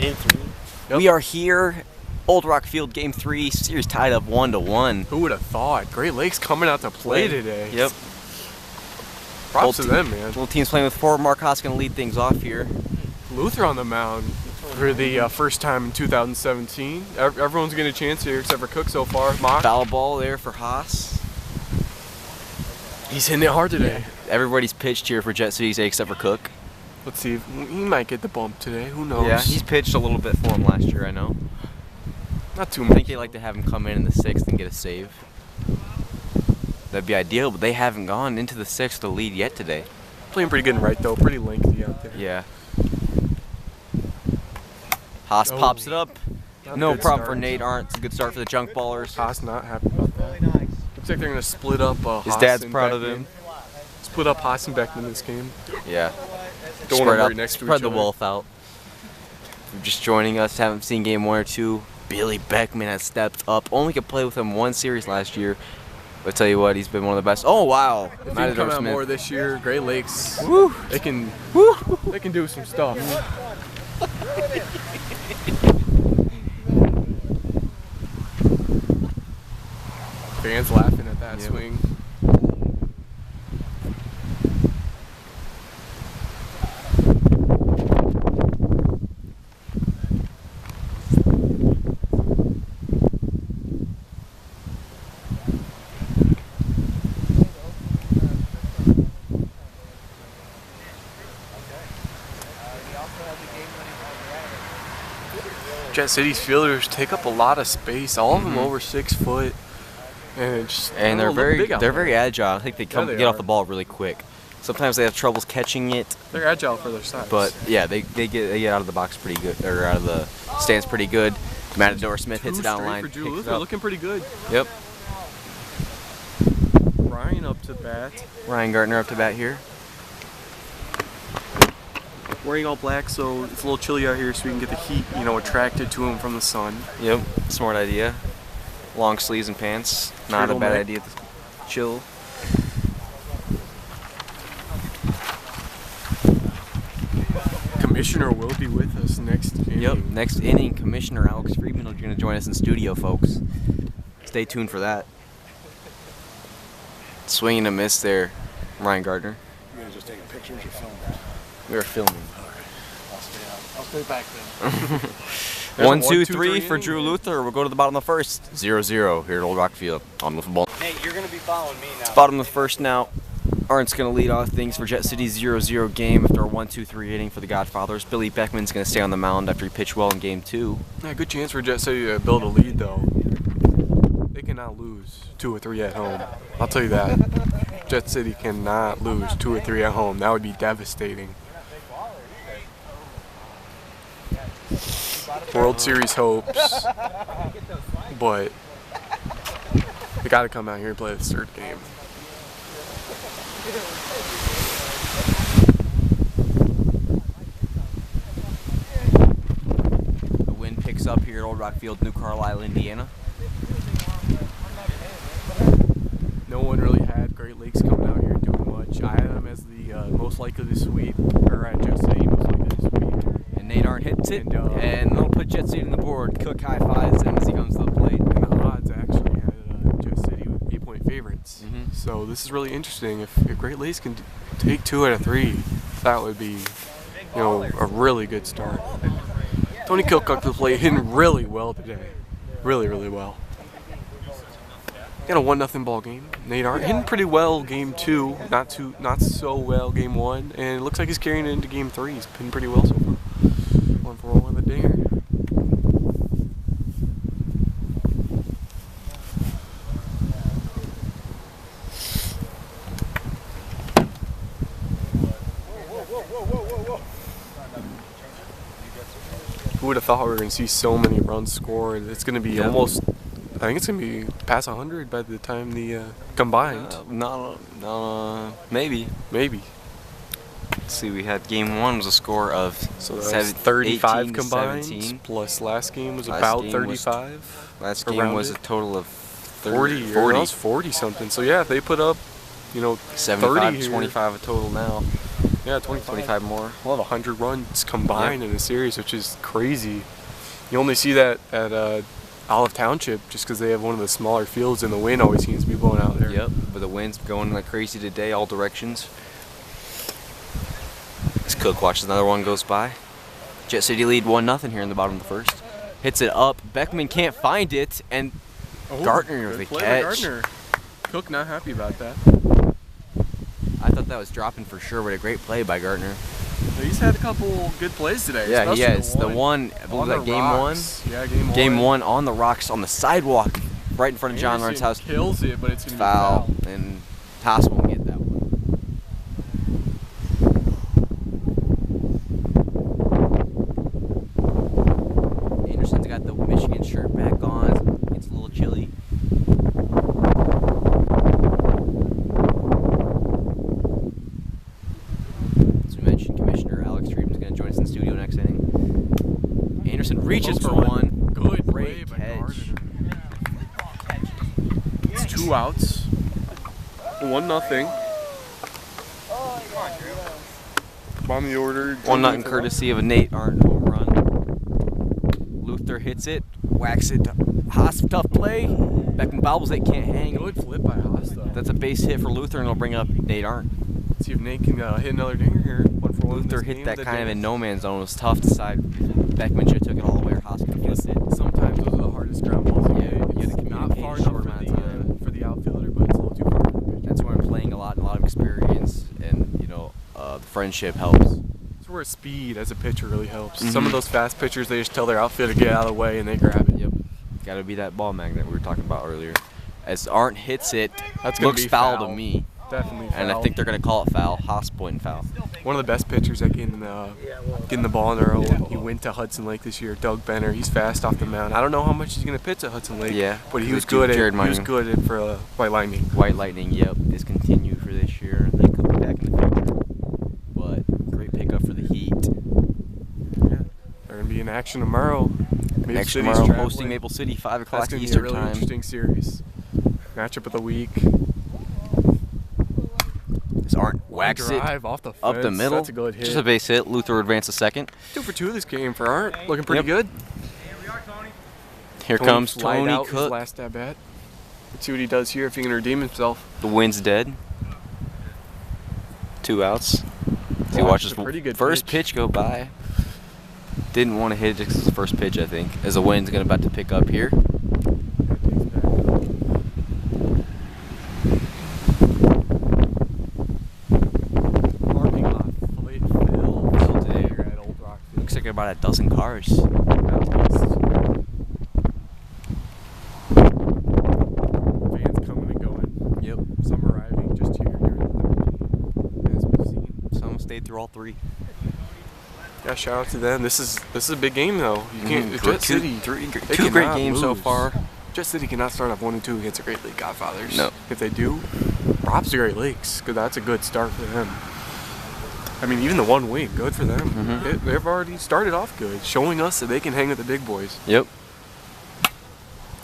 Game 3. Yep. We are here, Old Rock Field, Game 3, series tied up 1-1. Who would have thought? Great Lakes coming out to play today. Yep. Props to them, man. Both teams playing with 4. Mark Haas going to lead things off here. Luther on the mound for the first time in 2017. Everyone's getting a chance here except for Cook so far. Mock. Foul ball there for Haas. He's hitting it hard today. Yeah. Everybody's pitched here for Jet City except for Cook. Let's see. He might get the bump today. Who knows? Yeah, he's pitched a little bit for him last year, I know. Not too much. I think they like to have him come in the 6th and get a save. That'd be ideal, but they haven't gone into the 6th to lead yet today. Playing pretty good in right, though. Pretty lengthy out there. Yeah. Haas pops it up. No problem for Nate Arndt. It's a good start for the Junkballers. Haas not happy about that. Looks like they're going to split up Haas. His dad's and proud Beckman. of him. Split up Haas and Beckman this game. Yeah. Don't want them right next to each Spread the other. wealth out. If you're just joining us, haven't seen game 1 or 2. Billy Beckman has stepped up. Only could play with him 1 series last year. But I tell you what, he's been one of the best. Oh wow! If he can come out more this year, Great Lakes, they can do some stuff. Fans laughing at that swing. Jet City's fielders take up a lot of space. All of them over 6 foot, and they're very agile. I think they get off the ball really quick. Sometimes they have troubles catching it. They're agile for their size. But yeah, they get out of the box pretty good, or out of the stands pretty good. Matador Smith hits it down line. For Luther, looking pretty good. Yep. Ryan up to bat. Ryan Gardner up to bat here. Wearing all black, so it's a little chilly out here, so we can get the heat, attracted to him from the sun. Yep, smart idea. Long sleeves and pants, not a bad idea. Chill. Commissioner will be with us next inning. Yep, next inning, Commissioner Alex Friedman is going to join us in studio, folks. Stay tuned for that. Swing and a miss there, Ryan Gardner. You guys just taking pictures or filming? We were filming. I'll stay back then. 1, 2, 3 for Drew Luther. We'll go to the bottom of the first. 0-0 here at Old Rock Field on the football. Hey, you're going to be following me now. Bottom of the first now. Arndt's going to lead off things for Jet City's 0-0 game after a 1-2-3 inning for the Godfathers. Billy Beckman's going to stay on the mound after he pitched well in game 2. Yeah, good chance for Jet City to build a lead, though. They cannot lose 2 or 3 at home. I'll tell you that. Jet City cannot lose 2 or 3 at home. That would be devastating. World Series hopes, but they got to come out here and play the 3rd game. The wind picks up here at Old Rock Field, New Carlisle, Indiana. No one really had Great Lakes coming out here doing much. I had them as the most likely to sweep, or at Jet City most likely to sweep. And Nate Arndt hits it, and they'll put Jet City on the board. Cook high-fives him as he comes to the plate. And the odds actually had Jet City with 8-point favorites. So this is really interesting. If Great Lakes can take 2 out of 3, that would be, a really good start. Tony Cook up to the plate, hitting really well today. Really, really well. Got a 1-0 ball game. Nate Arndt hitting pretty well game 2, not so well game 1, and it looks like he's carrying it into game 3. He's been pretty well so far. 1-for-1 with a dinger. Who would have thought we were going to see so many runs scored? It's going to be almost. I think it's going to be past 100 by the time the combined. Maybe. Let's see, we had game 1 was a score of 35 combined, 17. plus last game was about 35. Last game was a total of 40. 40 something. So yeah, if they put up, 75 30 25 a total now. Yeah, 25 more. We'll have 100 runs combined in a series, which is crazy. You only see that at Olive Township just because they have one of the smaller fields and the wind always seems to be blowing out there. Yep, but the wind's going like crazy today, all directions. As Cook watches another one goes by. Jet City lead 1-0 here in the bottom of the first. Hits it up. Beckman can't find it, and Gardner with a catch. Gardner. Cook not happy about that. I thought that was dropping for sure, but a great play by Gardner. He's had a couple good plays today. Yeah, he has. The one, I believe that game rocks. one. Yeah, game one on the rocks on the sidewalk, right in front of John Lawrence's house. Kills it, but it's gonna foul, be foul. and Haas won't get that one. Anderson's got the Michigan shirt back on. It's a little chilly. As we mentioned, Commissioner Alex Friedman's going to join us in the studio next inning. Anderson reaches for one. Good Great play by catch. Gardner. It's 2 outs. 1-0. Bottom of the order. 1-0 courtesy of a Nate Arndt home run. Luther hits it, whacks it. Haas, tough play. Beckman bobbles it, can't hang. Good flip by Haas, though. That's a base hit for Luther, and it'll bring up Nate Arndt. See if Nate can hit another dinger here. 1-for-1. Luther hit that kind of in no man's zone. It was tough to decide. Beckman should have took it all the way, or Haas could have flipped it. Sometimes those are the hardest ground balls. Yeah, you it's gotta not communicate far in a short enough amount of time. for the outfielder, but it's a little too far for the pitcher. That's where I'm playing a lot of experience, and the friendship helps. That's where speed as a pitcher really helps. Some of those fast pitchers, they just tell their outfielder to get out of the way and they grab it. Yep. Got to be that ball magnet we were talking about earlier. As Arndt hits it, That's gonna looks be foul foul. to me. Definitely foul. And I think they're going to call it foul. Haas pointing foul. One of the best pitchers at getting the ball in their own. He went to Hudson Lake this year. Doug Benner. He's fast off the mound. I don't know how much he's going to pitch at Hudson Lake. Yeah, but he good was good dude, at Jared he was Minor. good at for White Lightning. White Lightning, yep, discontinued for this year. They could be back in the future. But great pickup for the Heat. Yeah, they're going to be in action tomorrow. Next City's tomorrow, traveling. hosting Maple City, 5 o'clock That's going to be a Eastern really time. interesting series. Matchup of the week. As Arndt whacks it Drive off the fence. up the middle. That's a good hit. Just a base hit. Luther advances second. 2 for 2 this game for Arndt. Looking pretty good. Here comes Tony out his Cook. last at bat. Let's see what he does here if he can redeem himself. The wind's dead. 2 outs. He Wow, watches that's a pretty good first pitch go by. Didn't want to hit it because it's the first pitch, I think. As the wind's about to pick up here. Parking lot filled today here at Old Rock Field. Looks like about a dozen cars. Fans coming and going. Yep. Some arriving just here. As we've seen. Some stayed through all 3. Yeah, shout out to them. This is a big game though. You can't. Jet City. They Two great cannot games so lose. far. Jet City cannot start off 1-2 against a Great Lake Godfathers. No. If they do, props to Great Lakes because that's a good start for them. I mean, even the 1 win, good for them. They've already started off good, showing us that they can hang with the big boys. Yep.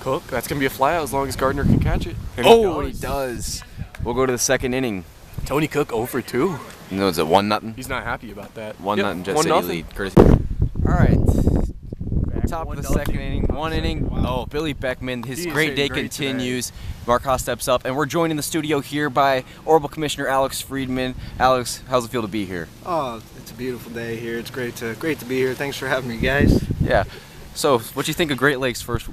Cook, that's gonna be a flyout as long as Gardner can catch it. And He does. We'll go to the second inning. Tony Cook 0 for 2. No, it's a 1-0. He's not happy about that. 1-0 Jet 1-0. City lead. Courtesy. All right. Top of the second inning. 1 inning. Oh, Billy Beckman. His He is great day hitting great continues. Mark Haas steps up, and we're joined in the studio here by ORWBL Commissioner Alex Friedman. Alex, how's it feel to be here? Oh, it's a beautiful day here. It's great to be here. Thanks for having me, guys. Yeah. So, what do you think of Great Lakes' first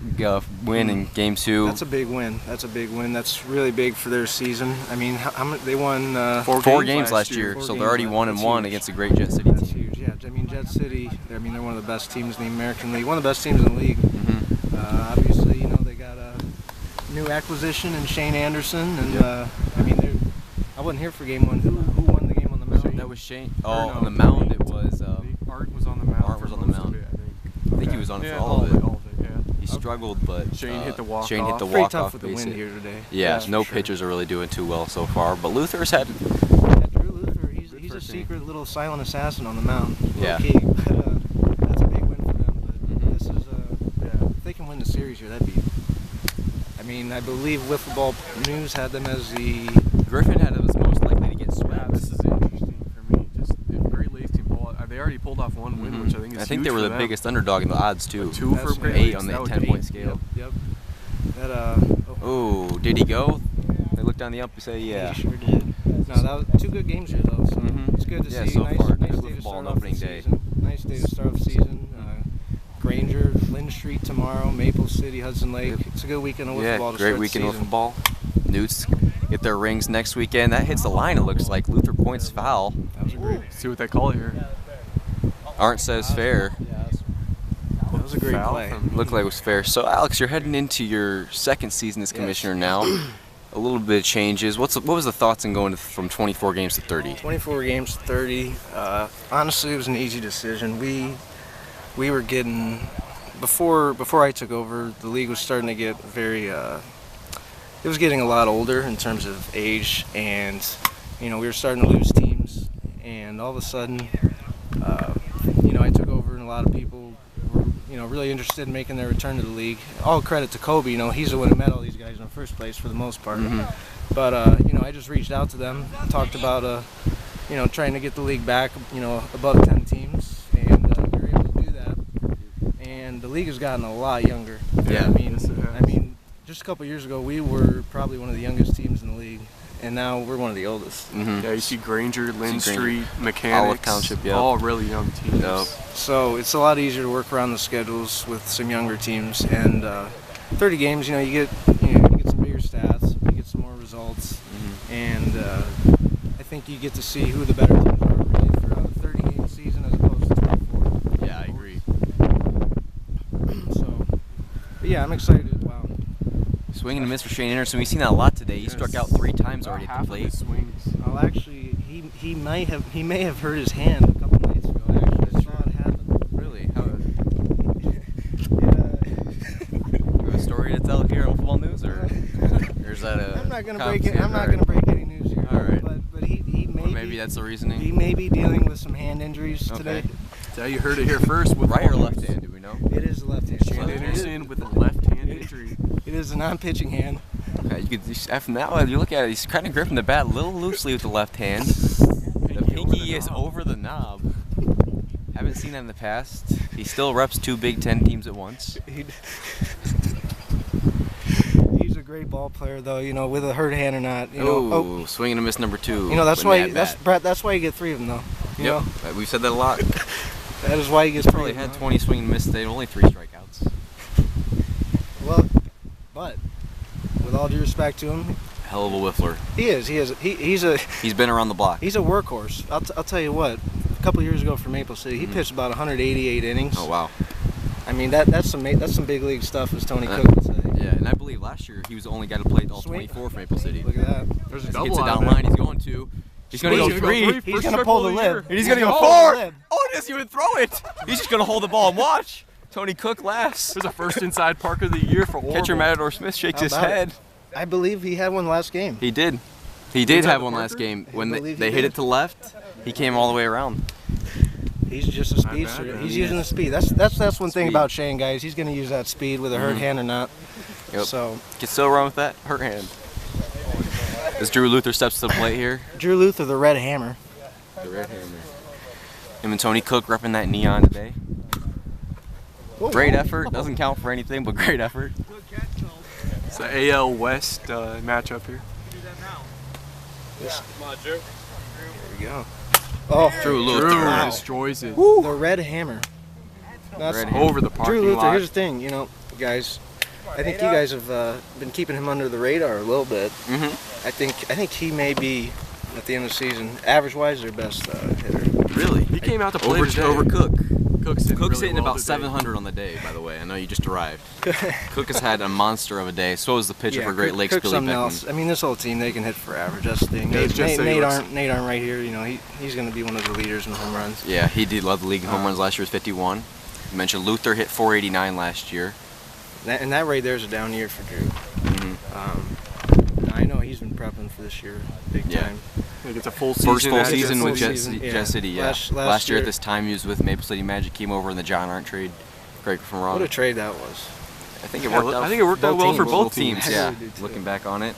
win in Game 2? That's a big win. That's really big for their season. I mean, how many, they won 4 games last year, Four so games they're already last- 1-1 that's against the huge. great Jet City That's team. huge. Yeah, I mean, Jet City. I mean, they're one of the best teams in the American League. One of the best teams in the league. Obviously, they got a new acquisition in Shane Anderson, and I mean, I wasn't here for Game 1. Who won the game on the mound? That was Shane. Or Oh, no, on the mound it was. Art was on the mound. Art was for on the most of mound. it, I think he was on it Yeah, for all of it. All of it, yeah. He struggled, but Shane hit the walk-off. Shane hit the Pretty walk-off tough with the base wind hit. here today. Yeah, That's no for sure. pitchers are really doing too well so far, but Luther's had. Yeah, Drew Luther, he's a first inning. secret little silent assassin on the mound. Yeah. Low-key. But, that's a big win for them. But this is, if they can win the series here, that'd be. I mean, I believe Wiffle Ball News had them as the. Griffin had it as most likely to get Yeah, swept. this is interesting for me. Just pulled off one win, which I think is I think huge they were for the them. biggest underdog in the odds too. 2 for That's Great 8 Lakes, on the that would 10-point be- scale. Yep. That Oh, did he go? They looked down the up and say, yeah. He sure did. No, that was 2 good games here though. So it's good to Yeah, see. so nice, far, nice good day to football start on off opening the day. season. Nice day to start off the season. Granger, Lynn Street tomorrow, Maple City, Hudson Lake. It's a good weekend of football to great start weekend the of season. football. Newts get their rings next weekend. That hits the line, it looks like. Luther points foul. That was a great. See what they call it here. Arndt says fair. That was a great Foul play. from- Looked like it was fair. So, Alex, you're heading into your second season as commissioner now. A little bit of changes. What was the thoughts in going from 24 games to 30? 24 games to 30. Honestly, it was an easy decision. We were getting before I took over, the league was starting to get very. It was getting a lot older in terms of age, and we were starting to lose teams. And all of a sudden, I took over, and a lot of people were really interested in making their return to the league. All credit to Kobe. He's the one who met all these guys in the first place for the most part. But I just reached out to them, talked about trying to get the league back, above 10 teams, and we were able to do that. And the league has gotten a lot younger. Yeah. I mean, just a couple years ago, we were probably one of the youngest teams in the league, and now we're one of the oldest. Yeah, you see Granger, Lynn See Granger. Street, Mechanics, Olive Township, yep. all really young teams. Yep. So it's a lot easier to work around the schedules with some younger teams. And 30 games, you get some bigger stats, you get some more results, and I think you get to see who the better teams are really for a 30-game season as opposed to 24. Yeah, I agree. So, but yeah, I'm excited. Wow. Swing and a miss for Shane Anderson. We've seen that a lot today. He struck out 3 times already at Half the of plate. his swings. Oh, actually, he may have hurt his hand a couple nights ago. Actually, I saw it happen. Really? How, Yeah. you have a story to tell here on Football News, or is that a? I'm not gonna break it. I'm not gonna break any news here. All right. But he may Or maybe that's the reasoning. He may be dealing with some hand injuries today. Okay. So you heard it here first. With Right or Football left News. hand? Do we know? It is a left hand. Shane Anderson with a left hand injury. It is a non-pitching hand. Okay, you could from that one, you look at it. He's kind of gripping the bat a little loosely with the left hand. The pinky is over the knob. Haven't seen that in the past. He still reps 2 Big Ten teams at once. He's a great ball player, though. with a hurt hand or not. Oh, swing and a miss number 2. That's with why that bat. Brett. That's why you get 3 of them, though. You know? We've said that a lot. That is why he gets 3. Probably of them, had 20 swing and miss today, only 3 strikeouts. Well, but with all due respect to him, Hell of a whiffler. he's Been around the block. a workhorse. I'll tell you what. A couple years ago for Maple City, he pitched about 188 innings. Oh wow. I mean that's some big league stuff, as Tony Cook would say. Yeah, and I believe last year he was the only guy to play all Sweet. 24 for Maple City. Look at that. There's a As he double hits it out down of line, it. he's going to. He's going to go He's 3. gonna go He's First gonna triple pull the of lid. year. And he's going to go He's gonna pull 4. the lid. Oh, he doesn't even throw it. He's just going to hold the ball and watch. Tony Cook laughs. There's a first inside park of the year for ORWBL. Catcher Matador Smith shakes How his about head. I believe he had one last game. He did. He did Inside have the one last Parker? game. When I believe they he hit did. it to left, he came all the way around. He's just a speedster. bad, He's He using the is. speed. That's one thing Speed. about Shane, guys. He's going to use that speed with a hurt hand or not. Yep. So Can still run with that hurt hand. As Drew Luther steps to the plate here. Drew Luther, the Red Hammer. The red hammer. Him and Tony Cook repping that neon today. Great effort. Doesn't count for anything, but great effort. It's the AL West matchup here. There we go. Oh, Drew Luther. Drew Wow. destroys it. the Red Hammer. That's Red Hammer. Over the parking Drew Luther. lot. Here's the thing, guys. I think you guys have been keeping him under the radar a little bit. Mm-hmm. I think he may be at the end of the season, average-wise, their best hitter. Really? He came out to play Over, today. over Cook. Cook's hitting, Cook's really hitting well about today. 700 on the day, by the way. I know you just arrived. Cook has had a monster of a day. So is the pitcher for Great Lakes, Cook's Billy something Beckman. else. I mean, this whole team, they can hit for average. That's the thing. Yeah, it's just Nate that Arndt right here, he's going to be one of the leaders in home runs. Yeah, he did love the league in home runs last year with 51. You mentioned Luther hit 489 last year. And that right there is a down year for Drew. I know he's been prepping for this year big Yeah. time. I think it's a full season. First full at season with Jesse. season, yeah. Jess City, yeah. Last year year- at this time he was with Maple City Magic, came over in the John Arndt trade. Great from What Ron. a trade that was. I think it Yeah, worked out. I think it worked out well for both teams. teams. Yeah, I really do, too. looking back on it,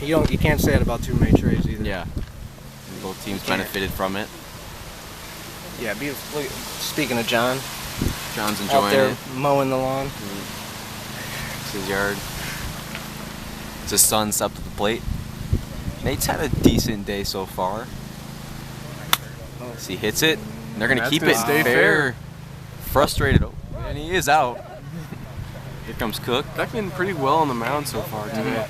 You can't say that about too many trades either. yeah, both teams can't. benefited from it. Yeah, beautiful. Look, speaking of John, John's out enjoying there it. mowing the lawn. It's his yard. It's his son's up to the plate. Nate's had a decent day so far. As he hits it, and they're gonna That's keep gonna it stay fair. Frustrated, and he is out. Here comes Cook. Beckman pretty well on the mound so far today.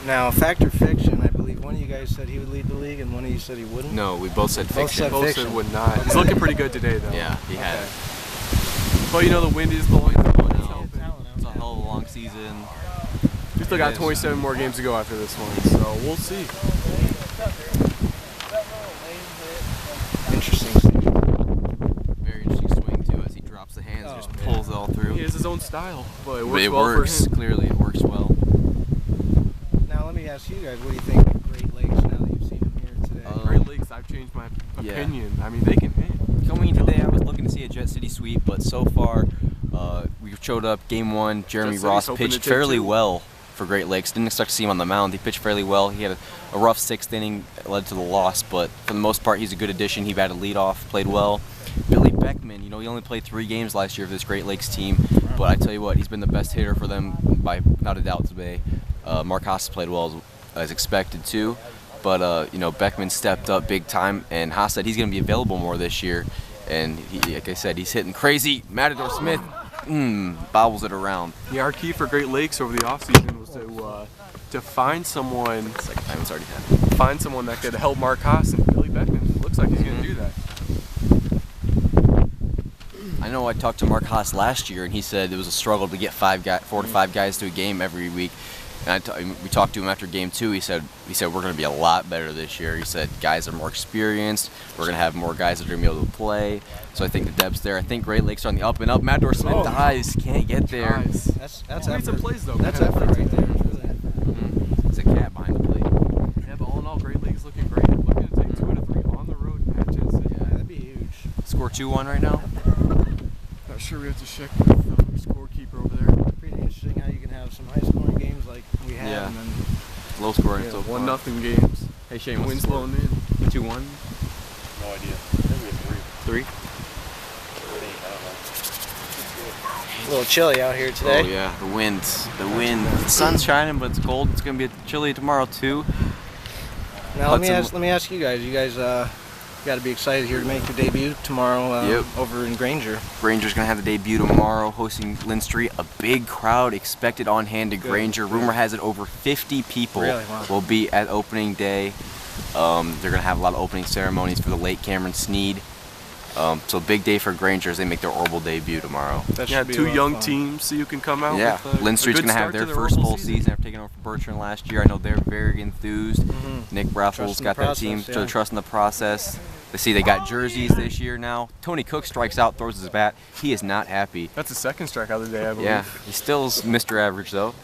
Now, fact or fiction, I believe one of you guys said he would lead the league and one of you said he wouldn't. No, we both said Both fiction. said Both fiction. said would not. He's looking pretty good today, though. Yeah, he had. But you know the wind is blowing. It's a hell of a long season. We still got 27 more games to go after this one, so we'll see. Interesting stuff. Very interesting swing too, as he drops the hands, and just pulls it all through. He has his own style, but it works It well works. for him. Clearly, it works well. Now, let me ask you guys, what do you think of Great Lakes now that you've seen him here today? Great Lakes, I've changed my opinion. I mean, they can hit. Coming in today, I was looking to see a Jet City sweep, but so far, we showed up game one. Jeremy City's Ross hoping to pitched take fairly two. well for Great Lakes. Didn't expect to see him on the mound. He pitched fairly well. He had a rough sixth inning, led to the loss, but for the most part, he's a good addition. He batted leadoff, played well. Billy Beckman, you know, he only played 3 games last year for this Great Lakes team, but I tell you what, he's been the best hitter for them by without a doubt today. Mark Haas played well as expected too, but you know, Beckman stepped up big time, and Haas said he's going to be available more this year, and he, like I said, he's hitting crazy. Matador Smith bobbles it around. Yeah, our key for Great Lakes over the offseason was to find someone. Second time it's already happened. Find someone that could help Mark Haas, and Billy Beckman looks like he's going to do that. I know I talked to Mark Haas last year, and he said it was a struggle to get 4 to 5 guys to a game every week. And we talked to him after game 2. He said we're going to be a lot better this year. He said guys are more experienced. We're going to have more guys that are going to be able to play. So I think the depth's there. I think Great Lakes are on the up and up. Matador Smith dies, can't get there. Nice. That's Made some effort. plays though. That's man. effort right there. Really. It's a cat behind the plate. Yeah, but all in all, Great Lakes looking great. Looking to take 2 out of 3 on the road at Jet City. Yeah, that'd be huge. Score 2-1 right now. Not sure we have to check with the scorekeeper over there. Pretty interesting how you can have some high-scoring games like we have, Yeah. and then Low scoring Yeah, so far. 1-0 games. Hey Shane, The what's wind's the score? blowing in. 2-1. No idea. Maybe a 3. 3. a little chilly out here today. Oh yeah, the wind. The sun's shining, but it's cold. It's gonna be chilly tomorrow too. Now let me ask you guys. You guys got to be excited here to make your debut tomorrow Yep. over in Granger. Granger's gonna have the debut tomorrow, hosting Lynn Street. A big crowd expected on hand to Granger. Rumor has it over 50 people Really? Wow. will be at opening day. They're gonna have a lot of opening ceremonies for the late Cameron Sneed. So big day for Granger as they make their ORWBL debut tomorrow. That Yeah, should be a 2 lot of young fun. teams, so you can come out Yeah, with Lynn a Street's good gonna have start their to first ORWBL full season after taking over for Bertrand last year. I know they're very enthused. Nick Raffles Trusting got the that team process, yeah. trusting the process. They see they got jerseys this year now. Tony Cook strikes out, throws his bat. He is not happy. That's the 2nd strikeout of the day, I believe. Yeah, he still's Mr. Average though.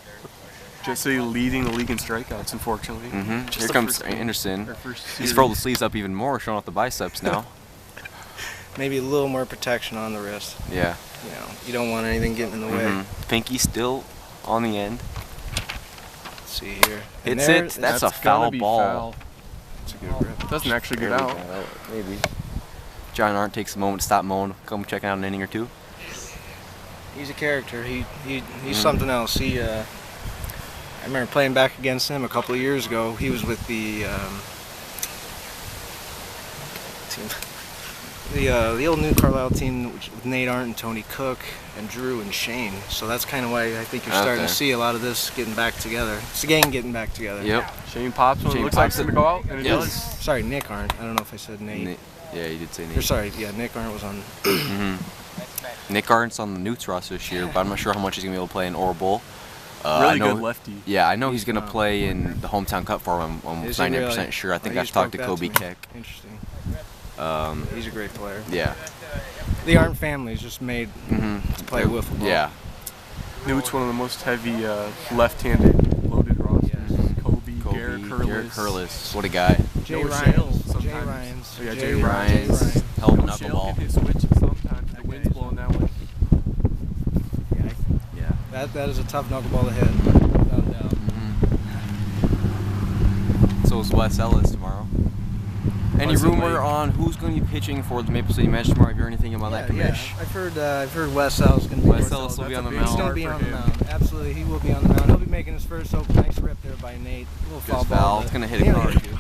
Jet City leading the league in strikeouts, unfortunately. Just Here the comes first game. Anderson. Their first He's series. rolled the sleeves up even more, showing off the biceps now. Maybe a little more protection on the wrist. Yeah. You know, you don't want anything getting in the way. Pinky still on the end. Let's see here. And Hits there- it. That's a gonna foul be ball. foul. That's a good rip. Doesn't actually get Barely out. got maybe. John Arndt takes a moment to stop mowing, come checking out an inning or two. He's a character. He's something else. I remember playing back against him a couple of years ago. He was with the team, the old New Carlisle team with Nate Arndt and Tony Cook and Drew and Shane. So that's kind of why I think you're starting to see a lot of this getting back together. It's a gang getting back together. Yep. Shane pops when it Shane looks like pops it's going it. to go out, and it Yes. does. Sorry, Nick Arndt. I don't know if I said Nate. Yeah, you did say Or Nate. sorry, yeah, Nick Arndt was on. Nick Arndt's on the Newts roster this year, but I'm not sure how much he's going to be able to play in ORWBL. Really I know, good lefty. Yeah, I know he's going to play in the hometown cup for him. I'm Is he 99% really? sure. I think He I've just talked to broke that Kobe me. Keck. Interesting. Um, He's a great player. yeah. The Arndt family's just made to play wiffle ball. Yeah. Newt's one of the most heavy left-handed loaded rosters. Kobe, Garrett Garrett Curlis. Curlis. What a guy. Jay No Ryans. shell Jay sometimes. Ryans. Oh, yeah, Jay Jay Ryans. Ryans. Hell of a No shell knuckleball. can hit switches sometimes. The wind's blowing that way. Yeah. That is a tough knuckleball to hit, without a doubt. So is Wes Ellis tomorrow. Any rumor on who's going to be pitching for the Maple City match tomorrow? Have you heard anything about that commish? Yeah, I've heard Wes Ellis going to be. Wes Ellis will be on the mound. He's going to be on the mound. Absolutely, he will be on the mound. He'll be making his first nice rip there by Nate. A little foul ball. It's going to hit a car too.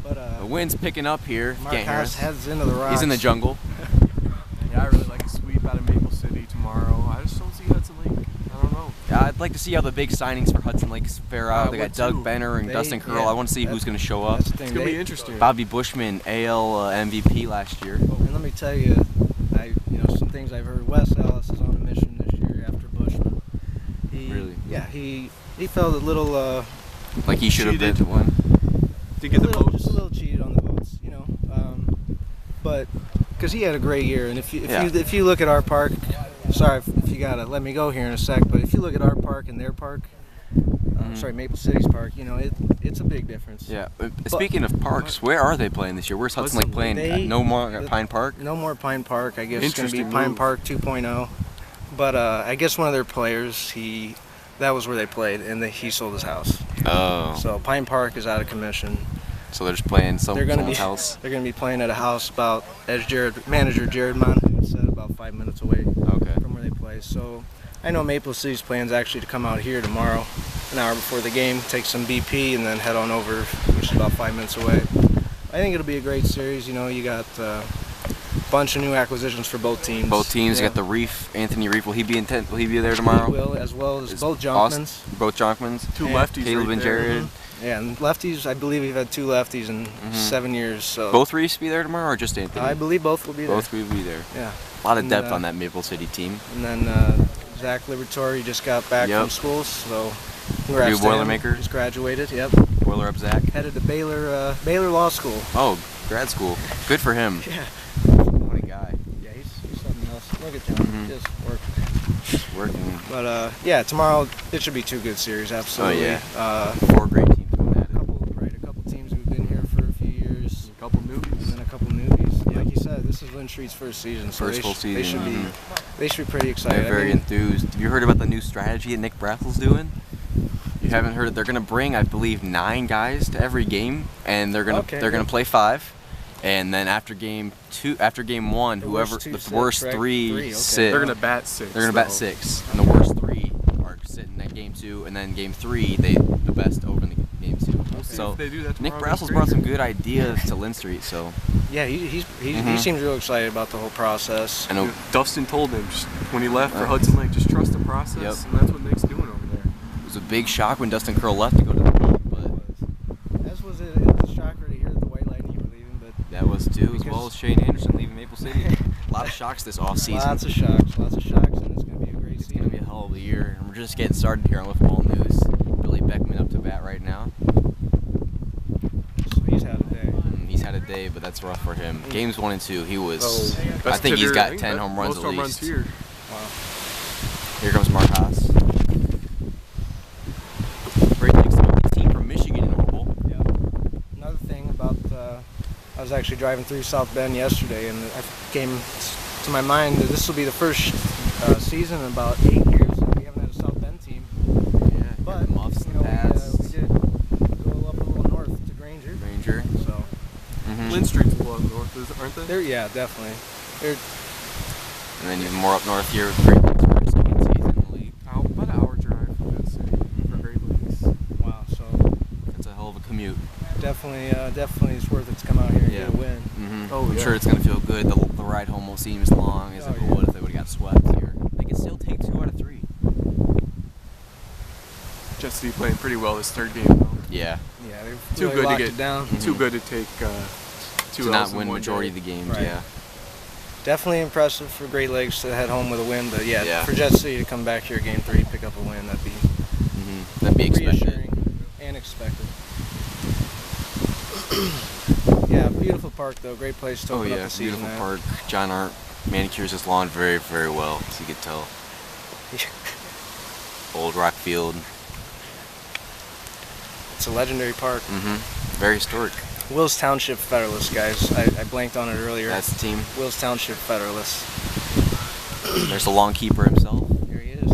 But the wind's picking up here. Mark Can't hear us. heads into the rocks. He's in the jungle. Yeah, I really like a sweep out of Maple City tomorrow. I just don't see Hudson Lake. I don't know. Yeah, I'd like to see how the big signings for Hudson Lake fare out. They got Doug Benner and Dustin Curl. Yeah, I want to see who's going to show up. It's going to be interesting. Bobby Bushman, AL MVP last year. And let me tell you, some things I've heard. Wes Ellis is on a mission this year after Bushman. Really? Yeah, he felt a little like he should have been to win. To get the votes. Just a little cheated on the votes, but because he had a great year, and if you look at our park, sorry if you gotta let me go here in a sec, but if you look at our park and their park, Maple City's park, it's a big difference. Yeah. Speaking of parks, where are they playing this year? Where's Hudson Lake playing? No more at Pine Park? No more Pine Park. I guess it's going to be Pine Park 2.0. But I guess one of their players, that was where they played, and he sold his house. Oh. So Pine Park is out of commission. So they're just playing someone's house? They're going to be playing at a house as manager Jared Monhood said, about 5 minutes away from where they play. So I know Maple City's plans actually to come out here tomorrow, an hour before the game, take some BP, and then head on over, which is about 5 minutes away. I think it'll be a great series. You got a bunch of new acquisitions for both teams. Both teams. You got the Reef, Anthony Reef. Will he be there tomorrow? He will, as well as both Jonkmans. Both Jonkmans. Two lefties. Caleb and Jared. Yeah, and lefties. I believe we've had two lefties in 7 years. So both Reefs be there tomorrow, or just Anthony? I believe both will be there. Both will be there. Yeah. A lot of depth on that Maple City team. And then Zach Liberatore just got back from school, so congrats to him. Boilermaker. Just graduated. Yep. Boiler up, Zach. Headed to Baylor Law School. Oh, grad school. Good for him. Yeah. What a guy. Yeah, he's something else. Look at him. Just working. Working. But tomorrow it should be two good series. Absolutely. Oh yeah. 4 great teams going at it. A couple teams who've been here for a few years. A couple newbies. And then a couple newbies. Yeah. Like you said, this is Lynn Street's first season. So First full season. They should be pretty excited. They're very enthused. Have you heard about the new strategy that Nick Brathel's doing? You haven't heard it? They're going to bring, I believe, 9 guys to every game, and they're going to play 5. And then after game 1, whoever the worst 3 sit. They're going to bat 6. They're going to bat 6, and the worst 3 are sitting at game 2, and then game 3 the best over in the game 2. Okay. So they do that Nick Brathel's brought some good ideas to Lynn Street. So yeah, he seems real excited about the whole process. I know. Dustin told him just when he left for Hudson Lake, just trust the process, and that's what Nick's doing over there. It was a big shock when Dustin Curl left to go to the league, but as was it was a shocker to hear that the White Lightning were leaving, but that was too, as well as Shane Anderson leaving Maple City. A lot of shocks this off season. Lots of shocks, and it's going to be a great season. It's going to be a hell of a year, and we're just getting started here on Liftball News. Billy Beckman up to bat right now. So he's had a day. He's had a day, but that's rough for him. Games 1 and 2, he was. I think he's got 10 home runs at least. Runs here. Wow. Here comes Mark Haas. Great Lakes team from Michigan in ORWBL. Yeah. Another thing about, I was actually driving through South Bend yesterday, and it came to my mind that this will be the first season in about 8 years that we haven't had a South Bend team. Yeah, but the Muffs, we the Pats. did go up a little north to Granger. So. Lynn Street's a little north, aren't they? Yeah, definitely. And then even more up north here with Great Lakes first second season in the league. About an hour drive from that city for Great Lakes. Wow, so that's a hell of a commute. Definitely it's worth it to come out here and get a win. I'm sure it's going to feel good. The ride home won't seem as long as if it would if they would have got swept here. They can still take 2 out of 3. Jet City playing pretty well this third game though. Yeah. Yeah, they're too really good to locked get it down. Too good to take 2 to not L's in win one majority day. of the games. Right. Yeah. Definitely impressive for Great Lakes to head home with a win, but for Jet City to come back here game 3, pick up a win, that'd be expected. Reassuring and expected. Yeah, beautiful park though. Great place to open up the season. Beautiful park. John Art manicures his lawn very, very well, as you can tell. Old Rock Field. It's a legendary park. Very historic. Wills Township Federalists, guys. I blanked on it earlier. That's the team. Wills Township Federalists. There's the lawn keeper himself. Here he is.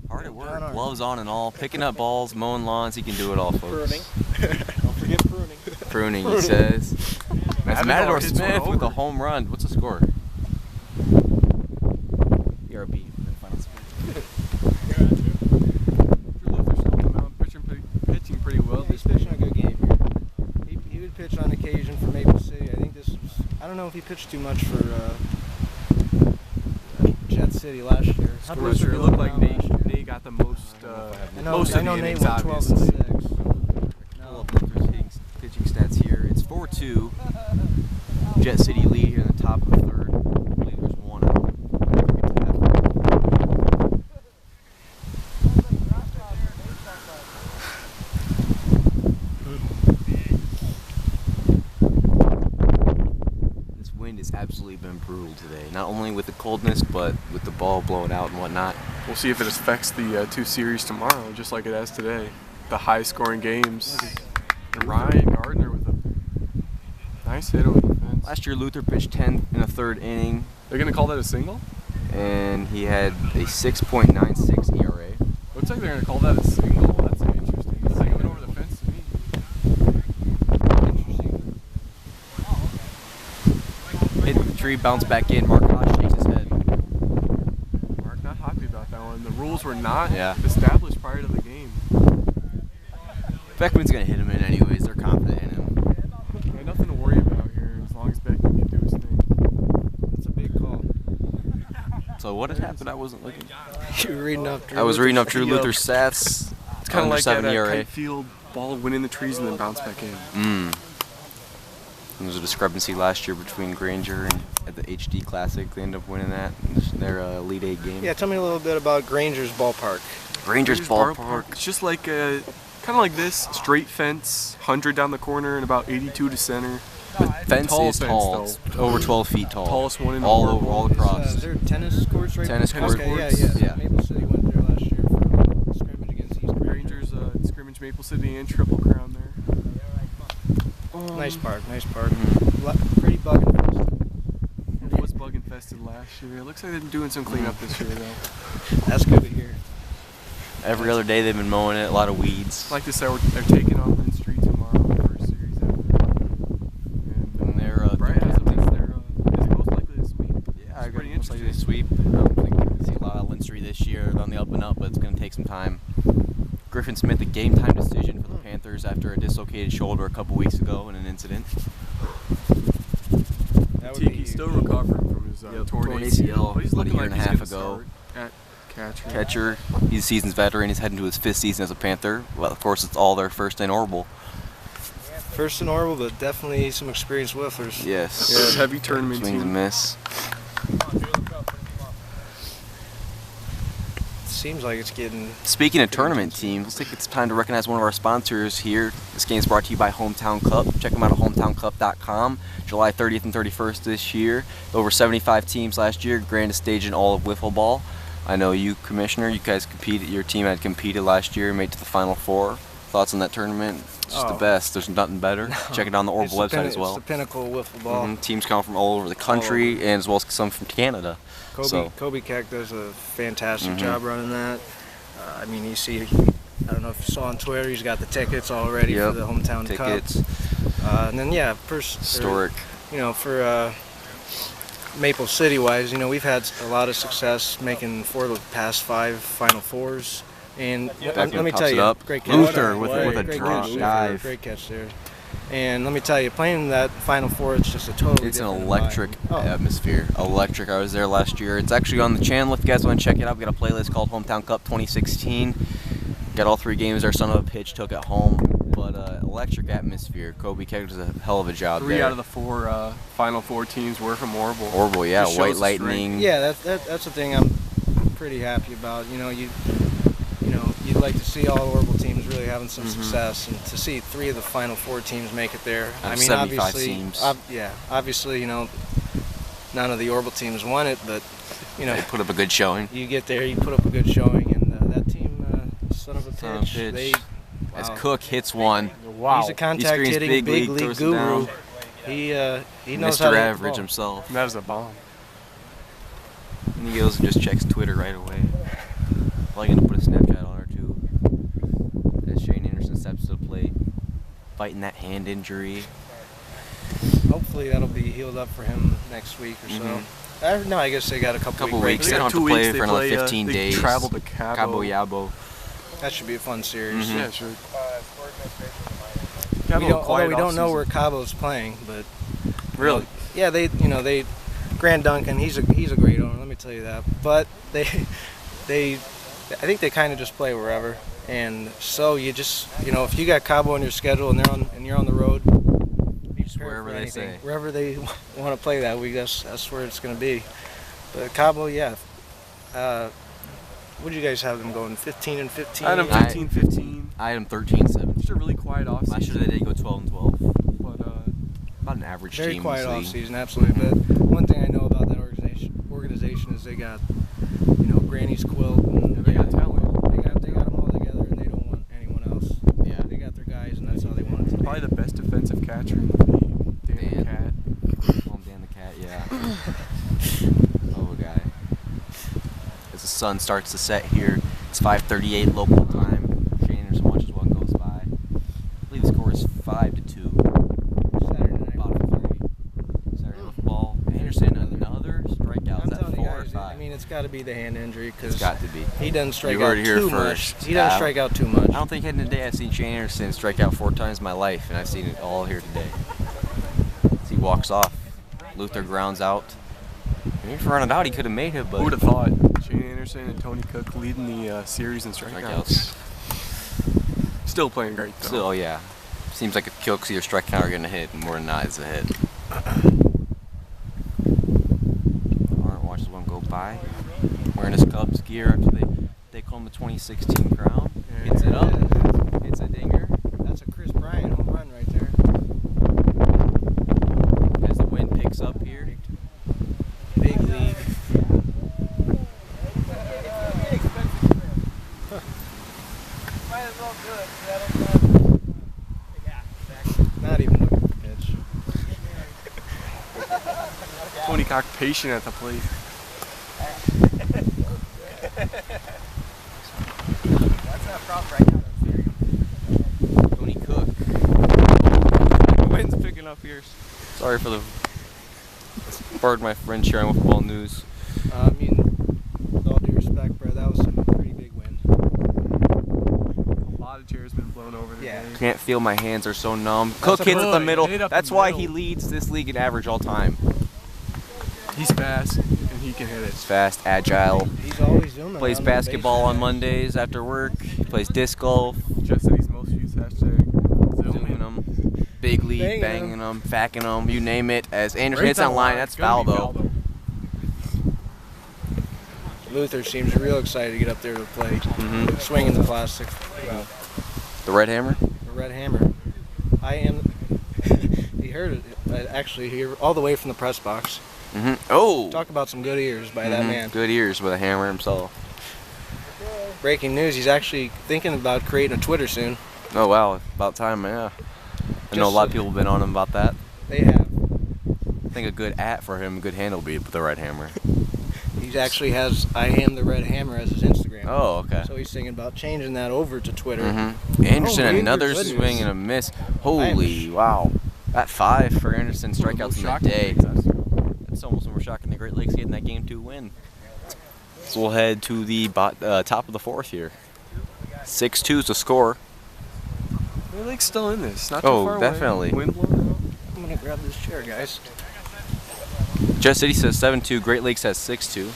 Hard at work. Gloves on and all. Picking up balls, mowing lawns. He can do it all, folks. Pruning. Don't forget pruning. Pruning, he says. That's Matador Matador hits one Smith with a over. home run. What's the score? ERB. Final score. Pitching pretty well. He's pitching a good game here. He would pitch on occasion for Maple City. I think this was, I don't know if he pitched too much for Jet City last year. How It looked like Nate got the most. Most I of know the Nate innings, went 12 obviously. and 6. All of Luther's pitching stats here. It's 4-2. Jet City lead here in the top of the third. I believe there's one out. This wind has absolutely been brutal today. Not only with the coldness, but with the ball blowing out and whatnot. We'll see if it affects the two series tomorrow, just like it has today. The high-scoring games. And Ryan Gardner with a nice hit over the fence. Last year, Luther pitched 10 in the third inning, They're gonna call that a single? and he had a 6.96 ERA. Looks like they're gonna call that a single. That's interesting. It's like it went over the fence to me. Hit the tree, bounced back in. Mark Hodge shakes his head. Mark not happy about that one. The rules were not Yeah. established prior to the game. Beckman's gonna hit him in anyways. They're confident in him. Yeah, nothing to worry about here as long as Beckman can do his thing. That's a big call. So what had happened? I wasn't looking. You were reading up Drew I was reading up Luther's Drew Luther's stats. It's kind of Under like 7 that ERA. Kent Field ball went in the trees and then bounced back in. There was a discrepancy last year between Granger and at the HD Classic. They ended up winning that. Their Elite 8 game. Yeah, tell me a little bit about Granger's ballpark. Granger's ballpark. It's just like kind of like this, straight fence, 100 down the corner and about 82 to center. The fence Tall is fence, tall. though. It's over 12 feet tall. Tallest one in the all world. over, all across. Is there tennis courts right Tennis there? courts. Okay, courts. yeah. Yeah. Maple City went there last year for scrimmage against East Granger. Rangers scrimmage Maple City and Triple Crown there. Nice park, nice park. Pretty bug infested. It was bug infested last year. It looks like they're doing some cleanup this year though. That's good to hear. Every other day they've been mowing it. A lot of weeds. Like this, they're taking on Lynn Street tomorrow, the first series ever. And they're Bright has them as their is most likely to sweep. Yeah, It's pretty most likely to interesting. sweep. I don't think we're going to see a lot of Lindstry this year. They're on the up and up, but it's going to take some time. Griffin Smith, a game time decision for the Panthers after a dislocated shoulder a couple weeks ago in an incident. That would be Tiki's still recovering from his torn ACL. But he's about a looking year like and a he's half gonna ago. start at catcher. Catcher, he's a season's veteran. He's heading to his 5th season as a Panther. Well, of course, it's all their first in ORWBL. First in ORWBL, but definitely some experienced whiffers. Yes. Yeah, heavy tournament Swings and team. miss. Seems like it's getting. Speaking of tournament teams, let's take it's time to recognize one of our sponsors here. This game is brought to you by Hometown Cup. Check them out at hometowncup.com. July 30th and 31st this year. Over 75 teams last year. Grandest stage in all of wiffle ball. I know you, Commissioner, you guys competed. Your team had competed last year, made it to the Final Four. Thoughts on that tournament? It's just the best. There's nothing better. Check it out on the It's ORWBL the website as well. It's the pinnacle of wiffle ball. Teams come from all over the country, and as well as some from Canada. Kobe Keck does a fantastic job running that. I mean, you see, I don't know if you saw on Twitter, he's got the tickets already for the Hometown tickets. Cup. And then, yeah, Historic. For Maple City wise, we've had a lot of success making 4 of the past 5 Final Fours. And let me tell you, great catch. Luther with a great drop catch, dive. Great catch there. And let me tell you, playing that Final Four, it's just a totally It's an different electric vibe. atmosphere. Electric. I was there last year. It's actually on the channel if you guys want to check it out. We got a playlist called Hometown Cup 2016. Got all 3 games our son of a pitch took at home. But electric atmosphere. Kobe Keck does a hell of a job 3 there. out of the 4 Final Four teams were from ORWBL. ORWBL, yeah. Just shows White the Lightning. Yeah, that's the thing I'm pretty happy about. You'd like to see all ORWBL teams really having some success, and to see 3 of the Final 4 teams make it there. I mean, 75 obviously, teams. Obviously, none of the ORWBL teams won it, but They put up a good showing. you get there, you put up a good showing, and that team, son of a pitch, they. As Wow. Cook hits one. He's a contact screams hitting big big league, league throws it guru. down. He knows how Mr. to hit the Average ball. himself. And that is a bomb. And he goes and just checks Twitter right away. Probably gonna put a Snapchat on her too. As Shane Anderson steps to the plate, fighting that hand injury. hopefully that'll be healed up for him next week or so. No, I guess they got a couple weeks. They don't have to play for another 15 days. Travel to Cabo Yabo. That should be a fun series. Yeah, sure. Although we don't know where Cabo's playing, but really, yeah, they Grant Duncan, he's a great owner. Let me tell you that. But I think they kind of just play wherever. And so you just, if you got Cabo on your schedule and you're on the road, wherever they say, wherever they want to play that week, that's where it's going to be. But Cabo, yeah. What do you guys have them going? 15 and 15. I had them 15. I had them 13-7. Just a really quiet off season. Last year they did go 12 and 12. But about an average very team. Very quiet off season, absolutely. But one thing I know about that organization is they got, Granny's Quilt. And they got talent. They got them all together, and they don't want anyone else. Yeah, they got their guys, and that's how they want it to be. Probably the best defensive catcher in the league, Dan the Cat. Oh, Dan the Cat, yeah. Oh, guy. As the sun starts to set here, it's 5:38 local time. Shane Anderson watches one goes by. I believe the score is 5-2. Saturday night. Bottom three. Saturday night football. Anderson, another strikeout. Is that 4 or 5? I mean, it's got to be the hand injury because it's got to be. He doesn't strike You heard out it here too first. much. He doesn't strike out too much. I don't think heading today I've seen Shane Anderson strike out 4 times in my life, and I've seen it all here today. As he walks off, Luther grounds out. If he run it out, he could have made it, but who would have thought? Shane Anderson and Tony Cook leading the series in strikeouts. Still playing great, though. Still, yeah. Seems like a kill because either strikeout or getting a hit, and more than not, it's a hit. Arndt watches one go by. Wearing his Cubs gear after they call him the 2016 crown. Hits it up. Hits a dinger. That's a Chris Bryant home run right there. As the wind picks up here. Big league. Not even looking at the pitch. Tony Cook patient at the plate. That's not proper right now. Tony Cook. The wind's picking up here. Sorry for the. Pardon my friend sharing football news. I mean, with all due respect, bro, that was some pretty big wind. A lot of chairs been blown over today. Yeah. Can't feel my hands are so numb. Cook hits at the middle. That's why he leads this league in average all time. He's fast and he can hit it. He's fast, agile. He's always doing that. Plays basketball on Mondays after work. He plays disc golf. Just City's most used hashtag. Zooming them. Big league, banging them, facking them, you name it. As Anderson hits on line, that's foul though. Luther seems real excited to get up there to the plate. Swinging the plastic. The red hammer? The red hammer. I am. He heard it actually here all the way from the press box. Oh! Talk about some good ears by that man. Good ears with a hammer himself. Breaking news, he's actually thinking about creating a Twitter soon. Oh wow, about time, yeah. I know a lot of people have been on him about that. They have. I think a good for him, a good handle would be with the red hammer. He actually has I Am the Red Hammer as his Instagram. Oh, okay. So he's thinking about changing that over to Twitter. Anderson, Oh, another goodness. swing and a miss. Holy, wow. That 5 for Anderson strikeouts in the day. That's almost more shocking than the Great Lakes getting that Game 2 win. So we'll head to the top of the 4th here. 6-2 is the score. Great Lake's still in this. Not too far definitely. away. Wind blowing out. I'm going to grab this chair, guys. Just City says 7-2. Great Lakes has 6-2.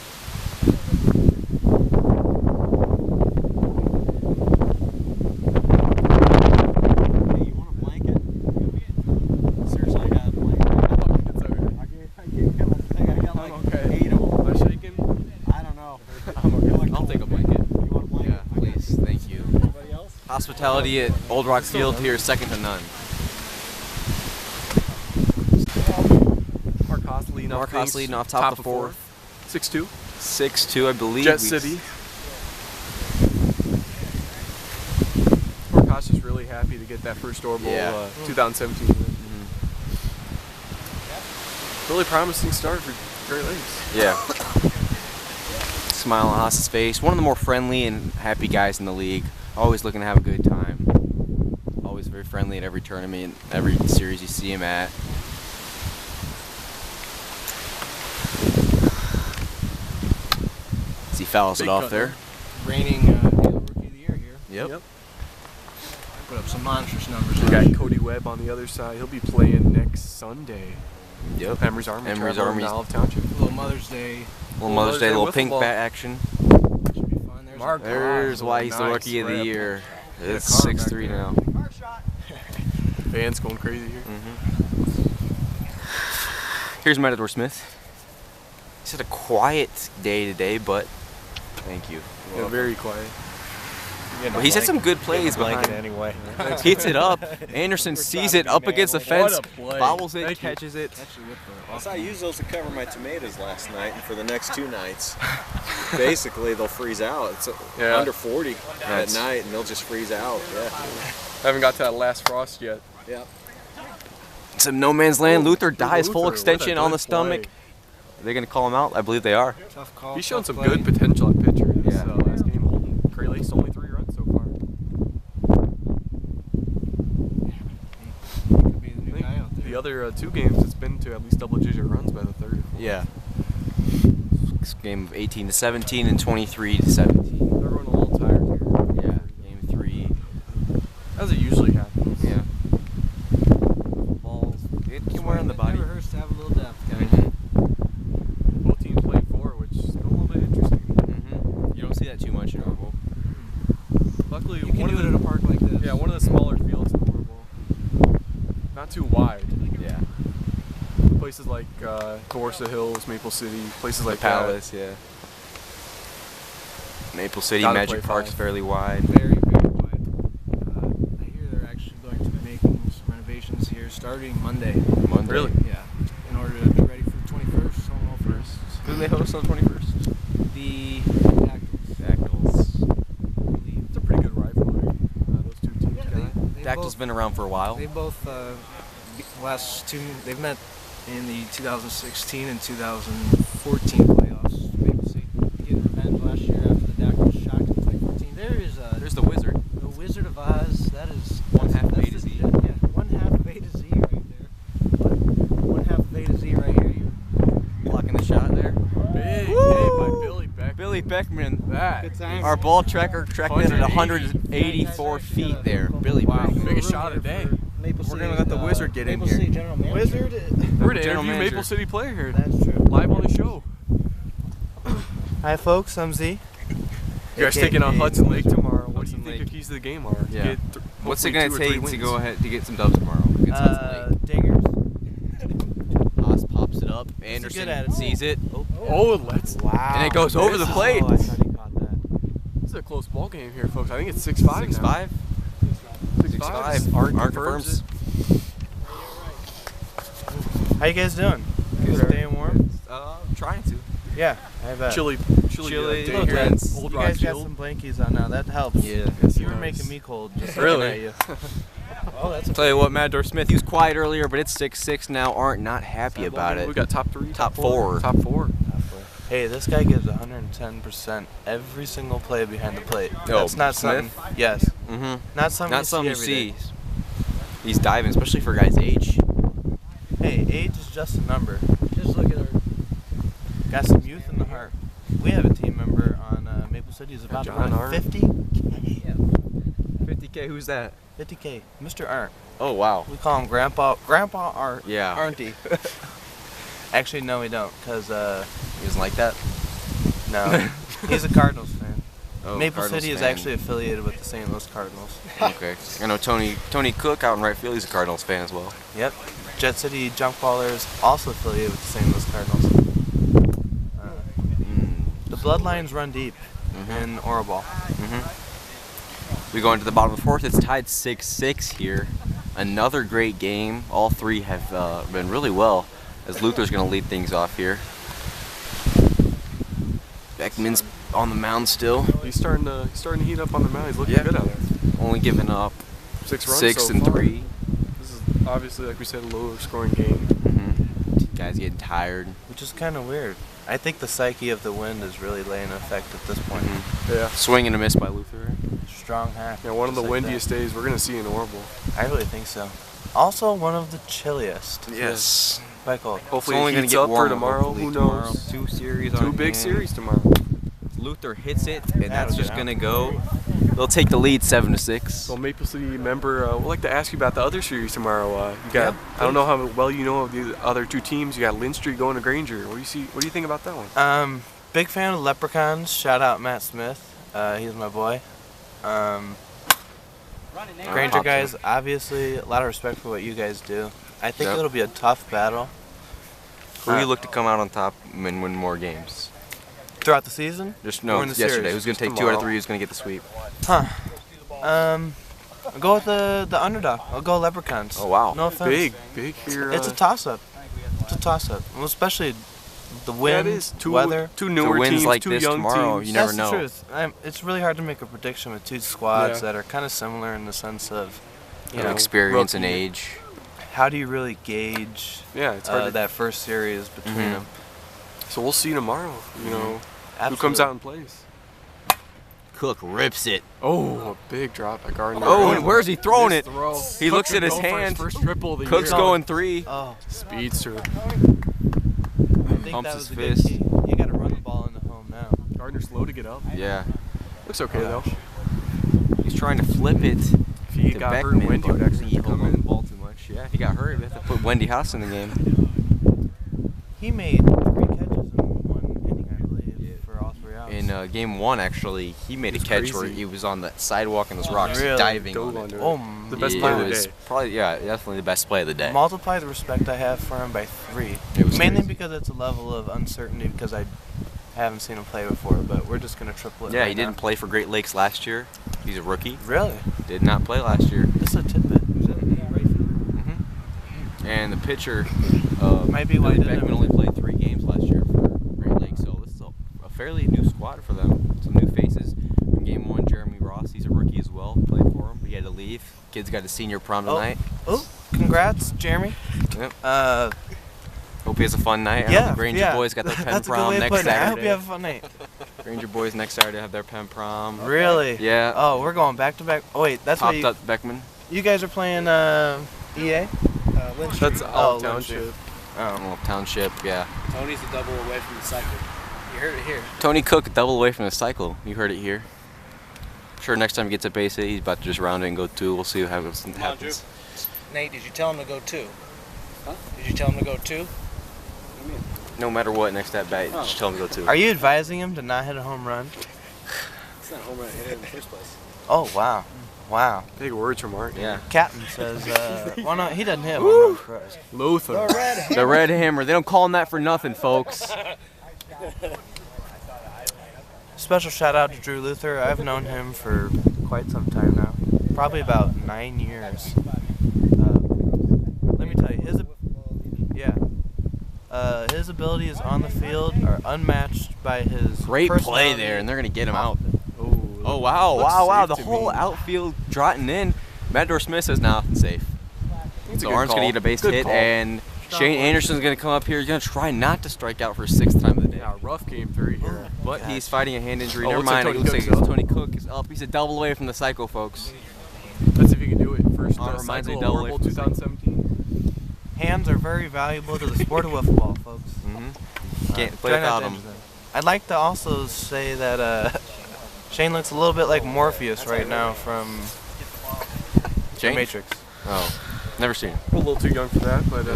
Hospitality at Old Rock Field here is second to none. Mark Haas leading off top of the 4th. 6-2. 6-2, I believe. Jet City. Mark Haas is really happy to get that first ORWBL 2017 win. Really promising start for Great Lakes. Yeah. Smile on Haas's face. One of the more friendly and happy guys in the league. Always looking to have a good time. Always very friendly at every tournament, every series you see him at. fouls Big it off cut there. Reigning Rookie of the Year here. Yep. Put up some monstrous numbers. We got Cody Webb on the other side. He'll be playing next Sunday. Yep. Emery's Army. Emery's Army. Olive Township. Little Mother's Day. Little Mother's Day, little wiffle pink ball. bat action. Should be fun. There's Mark. There's why he's the Nice Rookie of the rip. Year. It's car back 6-3 there. now. Fans going crazy here. Here's Matador Smith. He's had a quiet day today, but thank you. Yeah, very quiet. Well, he's had some good plays behind. anyway. Hits it up. Anderson sees it up against the fence, bobbles it, Thank you. catches it. So I used those to cover my tomatoes last night, and for the next 2 nights, basically they'll freeze out. It's Yeah. under 40 That's- at night, and they'll just freeze out. Yeah. Haven't got to that last frost yet. Yeah. Some no man's land. Luther dies full Luther, what a extension on the good stomach. play. Are they going to call him out? I believe they are. Tough call. He's shown tough some play. good potential at pitcher. This Yeah. last game, holding Gray Lake's only 3 runs so far. He could be the new guy out there. The other 2 games, it's been to at least double-digit runs by the third. Yeah. This game of 18-17 and 23-17. Everyone a little tired here. Yeah. Game 3. As it usually happens. Yeah. Balls. It can wear on the body. It never hurts to have a little depth, guys. Both teams played 4, which is a little bit interesting. You don't see that too much in ORWBL. Luckily, You can one do of it the at a park like this. yeah, one of the smaller fields in ORWBL. Not too wide. Yeah. Places like Dorsa Hills, Maple City, places The like Palace, yeah. Maple City, Gotta Magic play Park's 5. fairly wide. Very, very wide. I hear they're actually going to be making some renovations here starting Monday. Monday. Really? Yeah. In order to be ready for the 21st, home openers. Who do they host on the 21st? The Dactyls. It's a pretty good rivalry. Those 2 teams got. Dactyls been around for a while. They both last 2. They've met in the 2016 and 2014 playoffs. Maple City getting revenge last year after the Dactyls shocked in 2014. There's the Wizard. The Wizard of Oz. That is One half of that's A to the- Z. Yeah, 1/2 of A to Z right there. 1/2 of A to Z right here. Blocking the shot there. Big Woo! hit by Billy Beck. Billy Beckman. That. Good time. Our ball tracker tracked in at 184 Wow. feet there. Billy Beckman. Biggest shot of the day. Maple We're City, gonna let the Wizard get in Maple here. City General Manager. We're gonna General interview manager. Maple City player here. That's true. Live on the show. Hi folks, I'm Z. You guys taking on Hudson Lake tomorrow. What do Hudson you think Lake. the keys to the game are? Yeah. What's it gonna hopefully 2 or 3 take to wins. go ahead to get some dubs tomorrow against Hudson Dingers. Lake? Haas pops it up. good Anderson attitude. sees it. Oh, let's. Wow. And it goes over the plate. Oh, I thought he caught that. This is a close ball game here, folks. I think it's 6-5 now. 6-5. 6-5. Art confirms confirms. it. How you guys doing? Good. Staying warm? Trying to. Yeah, I bet. Chilly Chilly day little here at tense. Old You Rock guys got Field. some blankies on now. That helps. Yeah. You were making me cold. Just Really? looking at you. Oh, that's Tell you what, Matador Smith, he was quiet earlier, but it's 6-6 now. Aren't not happy about it. We got top 3, Top 4. top 4. Hey, this guy gives 110% every single play behind the plate. Oh, That's not Smith? something. Yes. Mm-hmm. Not something. Not something you every see. day. He's diving, especially for a guy's age. Hey, age is just a number. Just look at our. Got some youth in the heart. We have a team member on Maple City who's about to John run Arndt. 50K. 50K, who's that? 50K. Mr. Arndt. Oh, wow. We call him Grandpa Arndt. Yeah. Aren't he? Actually, no, we don't, because He doesn't like that? no, he's a Cardinals fan. Oh, Maple Cardinals City is fan. actually affiliated with the St. Louis Cardinals. Okay. I know Tony Cook out in right field, he's a Cardinals fan as well. Yep. Jet City Junkballers also affiliated with the St. Louis Cardinals. The bloodlines run deep in ORWBL. We go into the bottom of the 4th. It's tied 6-6 here. Another great game. All 3 have been really well, as Luther's going to lead things off here. Beckman's on the mound still. He's starting to heat up on the mound. He's looking Yeah. good out there. Only giving up 6 runs 6 so and far. 3. This is obviously, like we said, a lower scoring game. Guys getting tired. Which is kind of weird. I think the psyche of the wind is really laying effect at this point. Yeah. Swing and a miss by Luther. Strong half. Yeah, one of the just like windiest days we're gonna see in ORWBL. that. I really think so. Also, one of the chilliest. Yes. Quite cold. Hopefully It's only it gonna heats get up for warmer, tomorrow. hopefully, Who tomorrow. knows? 2 series 2 on big hand. series tomorrow. Luther hits it, and that's just going to go. They'll take the lead 7-6. So Maple City member, we'd like to ask you about the other series tomorrow. You got, I don't know how well you know of the other two teams. You got Lynn Street going to Granger. What do you think about that one? Big fan of Leprechauns. Shout out Matt Smith. He's my boy. Granger guys, obviously, a lot of respect for what you guys do. I think it'll be a tough battle. Who do you look to come out on top and win more games? Throughout the season? Just no, yesterday. Series? Who's going to take 2 out of 3? Who's going to get the sweep? I'll go with the underdog. I'll go Leprechauns. Oh, wow. No offense. Big here. It's a toss-up. It's a toss-up. Well, especially the wind, two weather. Two newer wins teams, like two this young tomorrow, teams. you never That's know. the truth. It's really hard to make a prediction with two squads that are kind of similar in the sense of, you know, experience and rookie. age. How do you really gauge It's hard that first series between them? So we'll see tomorrow, you know, who comes Absolutely. out and plays. Cook rips it. Oh, a big drop by Gardner. Oh, and where's he throwing it? Throw. He looks at his Go for hand. First triple of the Cook's year. going 3. Oh, Speedster. I think Pumps that his was a fist. good key. You got to run the ball into home now. Gardner's slow to get up. Yeah. Looks okay though. He's trying to flip it If he to got hurt, Beckman, Wendy would but actually he come held on the in. ball too much. Yeah, he got hurt. We have to put Wendy Haas in the game. He made 3 catches in 1 inning, I believe, for all 3 outs. In game 1, actually, he made a was catch where crazy. he was on the sidewalk and those rocks Really? diving Dove on it. under it. Oh, The best It play of the was day. probably, definitely the best play of the day. multiply the respect I have for him by 3. It was Mainly crazy. because it's a level of uncertainty because I haven't seen him play before, but we're just going to triple it Yeah, right he didn't now. play for Great Lakes last year. He's a rookie. Really? Did not play last year. This is a tidbit. Is it the right field? And the pitcher, Might be why Billy he didn't Beckman only played 3 games last year for Great Lakes, so this is a fairly new squad for them. Some new faces. In game 1, Jeremy Ross, he's a rookie as well, played for him. He had to leave. Kid's got a senior prom tonight. Oh, congrats, Jeremy. Yep. Hope he has a fun night. I know the Granger boys got their pen That's a good prom way of next putting it. Saturday. I hope you have a fun night. Granger boys next Saturday have their pen prom. Really? Yeah. Oh, we're going back to back. Oh wait, that's Topped what up Beckman. you guys are playing EA. Lynch That's Street. all Oh, township. Oh, Township, yeah. Tony's a double away from the cycle. You heard it here. Tony Cook, double away from the cycle. You heard it here. Sure, next time he gets a base hit, he's about to just round it and go 2. We'll see what happens. Nate, did you tell him to go 2? Huh? Did you tell him to go 2? No matter what, next at bat, just tell him to go 2. Are you advising him to not hit a home run? It's not a home run hit in the first place. Oh wow, wow. Big words from Art. Yeah. Captain says, well, no, he doesn't hit one run for us. Luther. The Red Hammer. They don't call him that for nothing, folks. Special shout out to Drew Luther. I've known him for quite some time now, probably about 9 years. Let me tell you, his abilities on the field are unmatched by his Great play personality. there, and they're going to get him out. Oh, wow, looks wow. safe The to whole me. outfield trotting in. Matador Smith says, nah, it's safe. That's a So good Arn's going call. to get a base Good hit, call. and Shane Anderson's going to come up here. He's going to try not to strike out for his 6th time of the day. Yeah, rough game 3 here. But he's fighting a hand injury. Oh, Never looks like mind. It Tony looks like Cook's up. Tony Cook is up. He's a double away from the cycle, folks. Let's see if he can do it. First Reminds me cycle double of away ORWBL from the cycle. 2017. Hands are very valuable to the sport of wiffle ball, folks. Can't play Try not without to him. I'd like to also say that Shane looks a little bit like Morpheus right now from The Shane? Matrix. Oh, never seen him. We're a little too young for that, but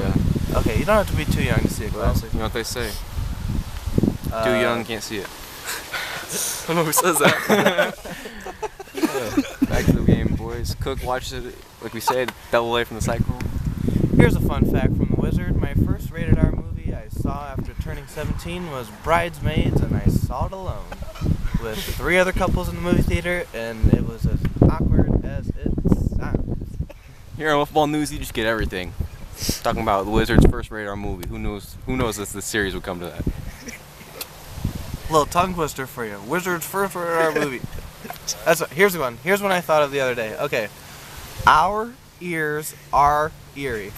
Okay, you don't have to be too young to see a Well, classic. you know what they say. Too young, can't see it. I don't know who says that. Back to the game, boys. Cook watches it, like we said, double away from the cycle. Here's a fun fact from The Wizard. My first rated R movie I saw after turning 17 was Bridesmaids, and I saw it alone with 3 other couples in the movie theater, and it was as awkward as it sounds. Here on Football News, you just get everything. Talking about the Wizards' first rated R movie. Who knows if this series would come to that. Little tongue twister for you. Wizard's first rated R movie. Here's one. Here's one I thought of the other day. Okay. Our ears are eerie.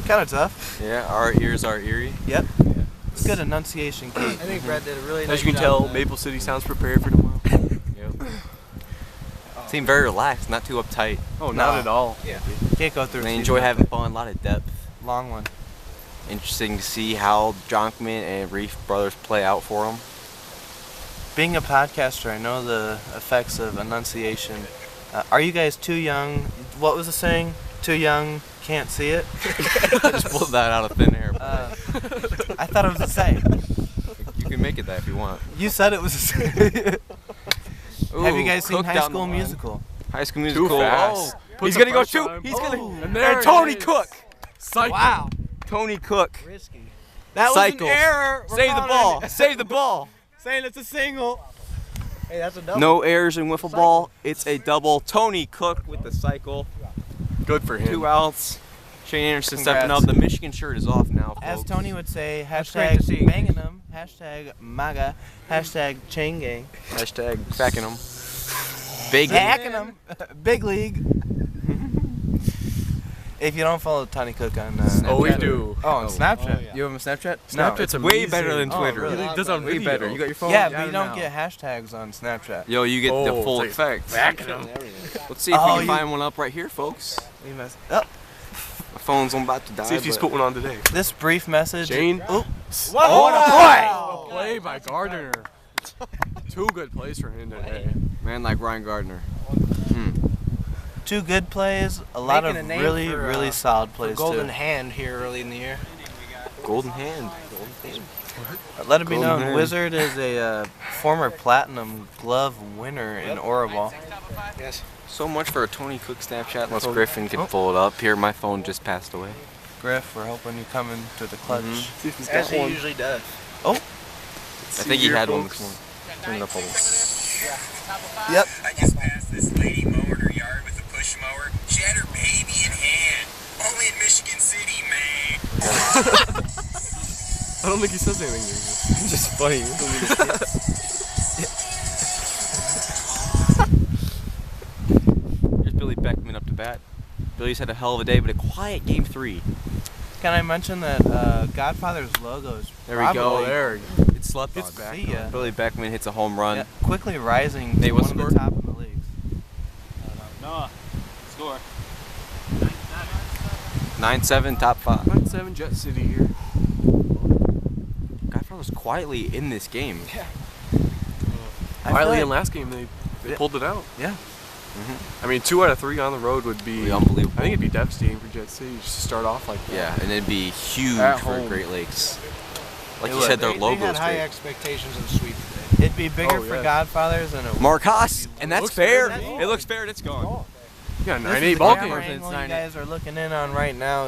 Kind of tough. Yeah, our ears are eerie. Yep. It's good enunciation, Kate. I think Brad did a really nice As you can job tell, of that. Maple City sounds prepared for tomorrow. Yep. Seem very relaxed, not too uptight. Oh, not at all. Yeah. Can't go through. a They season enjoy like having that. fun, a lot of depth. Long one. Interesting to see how Jonkman and Reef brothers play out for them. being a podcaster, I know the effects of enunciation. Are you guys too young? What was the saying? Too young, can't see it? Just pulled that out of thin air. I thought it was a saying. You can make it that if you want. You said it was a saying. Have you guys seen Cook High down School the line. Musical? High School Musical. Too fast. Oh, he's gonna go shoot. He's gonna. And there Tony it is. Cook. Psycho. Wow. Tony Cook. Risky. That was Cycles. an error. We're Save the calling ball. it- Save the ball. Saying it's a single. Hey, that's a double. No errors in wiffle ball. It's a double. Tony Cook with the cycle. Good for him. 2 outs. Shane Anderson stepping Congrats. up. The Michigan shirt is off now, As folks. Tony would say, That's great to see. hashtag banging them, hashtag MAGA, hashtag chain gang, Hashtag backing him. Big. hacking them, big league. If you don't follow Tony Cook on Oh, we Snapchat. do. on Snapchat. You have him Snapchat? Snapchat's it's way amazing. better than Oh, Twitter. really? He does on Way video. better. You got your phone? Yeah, Got but you him don't now. get hashtags on Snapchat. Yo, you get the Oh, full it's effect. Backing him. Let's see if Oh, we can you- find one up right here, folks. We messed up. My phone's about to die. See if he's but- put one on today. This brief message. Shane. Oh, What a a play by Gardner. 2 good plays for him today. Man like Ryan Gardner. 2 good plays, a lot Making of a name really, for, really solid plays Golden too. hand here early in the year. Golden hand. Let it be Golden known, hand. Wizard is a former platinum glove winner in ORWBL. Yes. So much for a Tony Cook Snapchat. Unless Oh. Griffin can Oh. pull it up. Here, my phone just passed away. Griff, we're hoping you come into the clutch. See if he's As got he one. usually does. I think he here, had one folks. this morning. Turn it up a little. Yep. I just passed this lady mowing her yard with a push mower. She had her baby in hand. Only in Michigan City, man. I don't think he says anything. It's just funny. Here's Billy Beckman up to bat. Billy's had a hell of a day, but a quiet game 3. Can I mention that Godfathers logo is There we go. probably- There. It's slept It's on. back. See ya. Billy Beckman hits a home run. Yeah, quickly rising Hey, to what's one the of the score? top in the leagues. Noah, score. 9-7, top 5. 9-7 Jet City here. Godfather's quietly in this game. I Quietly feel in like- last game, they Yeah. pulled it out. Yeah. I mean, 2 out of 3 on the road would be Unbelievable. I think it'd be devastating for Jet City just to start off like that. Yeah, and it'd be huge At for home. Great Lakes. Like It you would. said, their They logo's had high great. expectations in the sweep today. It'd be bigger Oh, for yeah. Godfathers than it Mark Haas, and that's Looks fair. fair. It looks fair and it's gone. Yeah, This 9-8 is ball the game. camera angle you guys are looking in on right now.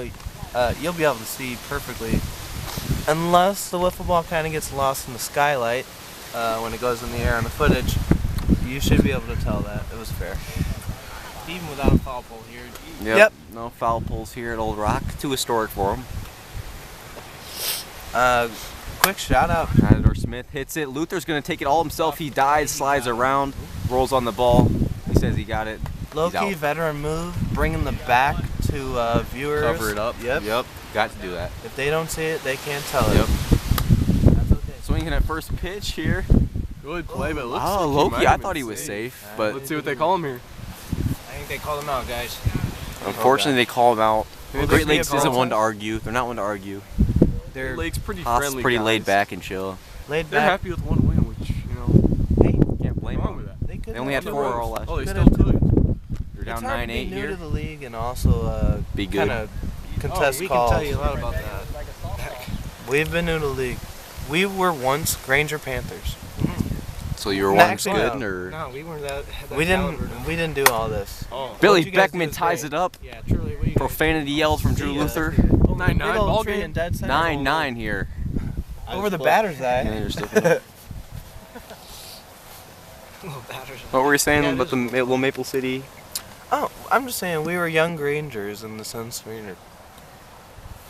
You'll be able to see perfectly, unless the wiffle ball kind of gets lost in the skylight when it goes in the air on the footage. You should be able to tell that it was fair. Even without a foul pole here. Yep. No foul pulls here at Old Rock. Too historic for him. Quick shout out. Matador Smith hits it. Luther's going to take it all himself. He dives, slides around, rolls on the ball. He says he got it. Low He's key out. veteran move, bringing the back to viewers. Cover it up. Yep. Yep. Got to do that. If they don't see it, they can't tell Yep. it. That's okay. Swinging at first pitch here. Good play, but it looks Oh, like Loki. might I have thought been he was safe, Uh, but Let's see what they call him here. I think they called him out, guys. unfortunately they call him out. Will Great this be a Lakes isn't call? one to argue. They're not one to argue. They're Lake's pretty Haas is friendly. pretty guys. laid back and chill. laid They're back. happy with 1 win, which Can't blame what's wrong them. with that? They could They only had have 4 won. all last Oh, year. they Could've- still could. They're down It's hard to be 9-8 new here. to the league and also Be good. kind of contest we calls. can tell you a lot about that. We've been new to the league. We were once Granger Panthers. So you were No, once actually, good, no. or No, we weren't that. We caliber, no. didn't do all this. Billy What you guys Beckman do is ties great. it up. Yeah, truly. What you guys- Profanity yells from Drew See ya. Luther. 9-9 Big old ball tree game. in dead center. 9-9 here. Over the batter's eye. Yeah, you're still- Little batters. What were you saying Yeah, about the this is- little Maple City? Oh, I'm just saying we were young Grangers in the sense we were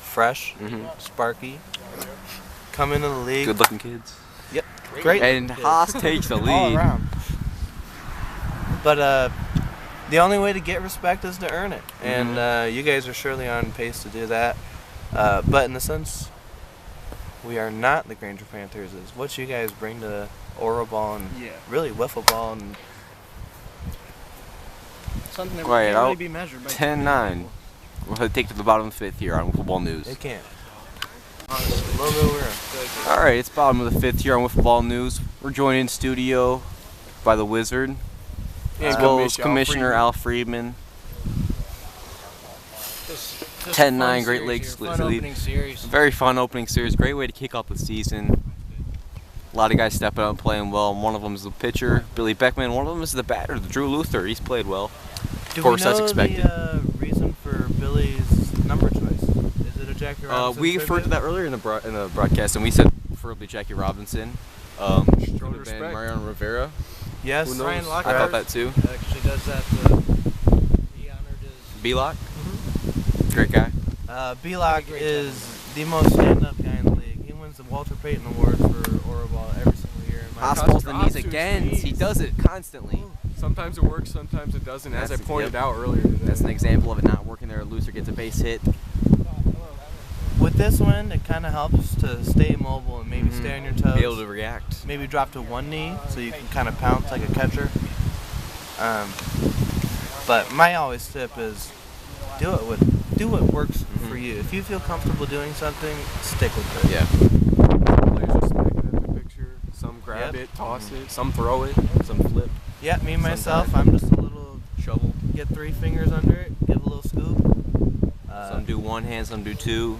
fresh, sparky, come into the league. Good looking kids. Yep, great. And Haas takes the all lead. around. But the only way to get respect is to earn it, and you guys are surely on pace to do that. But in the sense, we are not the Granger Panthers. Is what you guys bring to ORWBL and really wiffle ball and Something that Quiet can't really out. be measured by 10-9. We'll take to the bottom of the 5th here on Football News. they can't. honestly. All right, it's bottom of the 5th here on Wiffle Ball News. We're joined in studio by the Wizard, as well as Commissioner Al Friedman. 10-9 Great Lakes lead. Very fun opening series. Great way to kick off the season. A lot of guys stepping up and playing well. One of them is the pitcher, Billy Beckman. One of them is the batter, Drew Luther. He's played well. Do of course, we know as expected. the reason for Billy's number choice? Is it a Jackie Robinson? We referred to that earlier in the broadcast, and we said preferably Jackie Robinson. Could have been Mariano Rivera. Yes, Ryan I Lockhart thought that too. actually does that. He honored his. B-Lock? Great guy. B-Lock is the most stand-up guy in the league. He wins the Walter Payton Award for ORWBL every single year. Hospitals the knees again. He does it constantly. Sometimes it works, sometimes it doesn't, as I That's- pointed yep. out earlier today. That's an example of it not working there. Luther gets a base hit. With this one, it kind of helps to stay mobile and maybe stay on your toes. Be able to react. Maybe drop to one knee so you can kind of pounce like a catcher. But my always tip is do what works for you. If you feel comfortable doing something, stick with it. Yeah. Players just smack it at the picture. Some grab it, toss it, some throw it, some flip. Yeah, me myself, I'm just a little Shovel. get 3 fingers under it, give a little scoop. Some do one hand, some do two.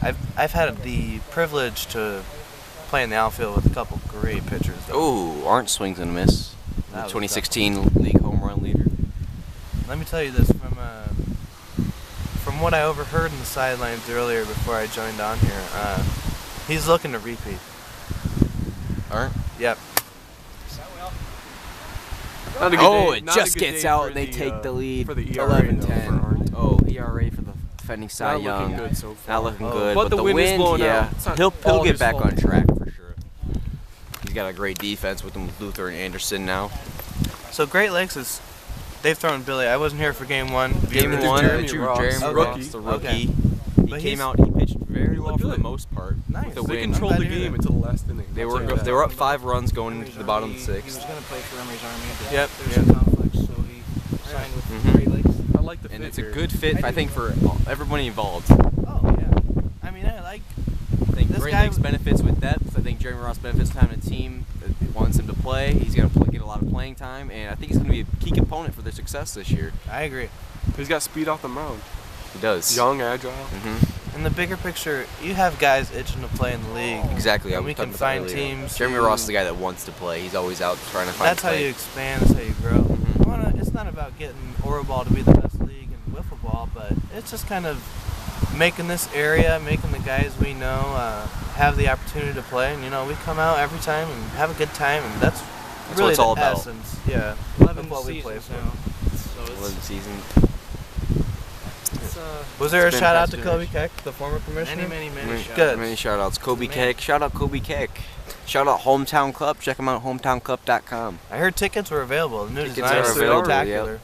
I've had the privilege to play in the outfield with a couple great pitchers. Oh, aren't swings and a miss. The That was 2016 league home run leader. Let me tell you this from what I overheard in the sidelines earlier before I joined on here. He's looking to repeat. Aren't? Yep. Not a good Oh, day- it not a just good gets day out for and they the, take the lead. for the ERA, 11-10. Oh, ERA for the defending Cy Not Young. looking good so far. Not looking Oh. good. But the the wind is blowing yeah. out. It's not He'll all get his back fault. on track for sure. He's got a great defense with him with Luther and Anderson now. So Great Lakes they've thrown Billy. I wasn't here for game 1. Game Jeremy 1, Ross. Jeremy Okay. Ross, the rookie. Okay. He But came he's- out. He pitched very He well looked for the good. most part. Nice. With the They wind. controlled I'm the glad to hear game that. until the last inning. They I'll were tell you that. they were up 5 runs going Emery's into the bottom of the Army, 6th. He was going to play for Emery's Army, but Yep. there's some conflicts, so he signed with Great Lakes. I like the And fit it's a here. good fit, I think, for everybody involved. Oh yeah. I mean, I like. I think This Great guy- Lakes benefits with depth. I think Jeremy Ross benefits with having a team that wants him to play. He's going to get a lot of playing time, and I think he's going to be a key component for their success this year. I agree. He's got speed off the mound. He does. Young, agile. In the bigger picture, you have guys itching to play in the league. Exactly. I And was we talking can about that find earlier. teams. Jeremy who- Ross is the guy that wants to play. He's always out trying to find That's how play. you expand. That's how you grow. It's not about getting ORWBL to be the best league in wiffle ball, but it's just kind of making this area, making the guys we know have the opportunity to play. And we come out every time and have a good time, and that's That's really what it's all the about. essence. Yeah, 11 of what we play seasons for. now. So it's, 11th season. it's Was there a It's been shout out past to Kobe generation. Keck, the former commissioner? many shots. Good. Many shout outs. Kobe Man. Keck. Shout out Kobe Keck. Shout out Hometown Club. Check them out at hometownclub.com. I heard tickets were available. The new Tickets design are is available, spectacular.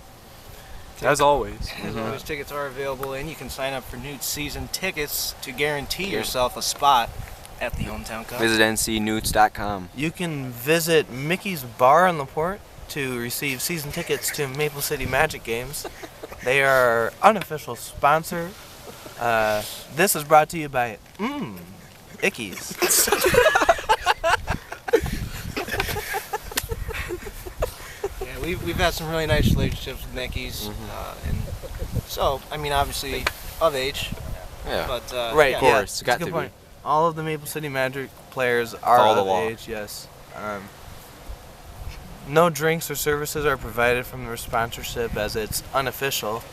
As always. As always, tickets are available, and you can sign up for new season tickets to guarantee yourself a spot at the Hometown Cup. Visit ncnewts.com. You can visit Mickey's Bar on the Port to receive season tickets to Maple City Magic games. They are our unofficial sponsor. This is brought to you by Ickies. Yeah, we've had some really nice relationships with Nickies, and so I mean, obviously of age, Yeah. but Right, yeah, of course. yeah, It's got that's a to good be. point. All of the Maple City Magic players are Follow the of law. age, yes. No drinks or services are provided from their sponsorship as it's unofficial.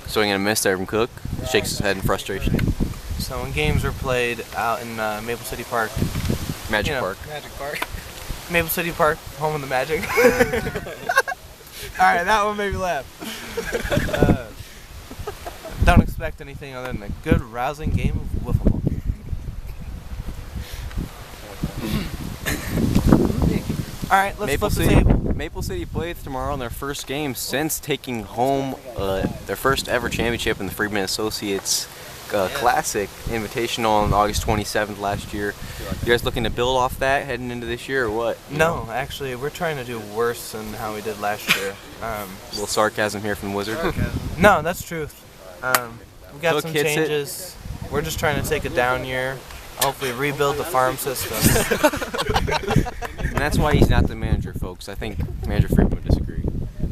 Swinging a miss there from Cook. Shakes his head in frustration. So when games are played out in Maple City Park, Magic You know. Park. Magic Park. Maple City Park, home of the Magic. All right, that one made me laugh. Don't expect anything other than a good, rousing game of wiffle ball. All right, let's flip the table. Maple City plays tomorrow in their first game since taking home their first ever championship in the Freedman Associates Classic Invitational on August 27th last year. You guys looking to build off that heading into this year or what? No, actually, we're trying to do worse than how we did last year. A little sarcasm here from the Wizard. No, that's truth. We got Cook some hits it. changes. We're just trying to take a down year, hopefully rebuild the farm system. And that's why he's not the manager, folks. I think Manager Freeman would disagree.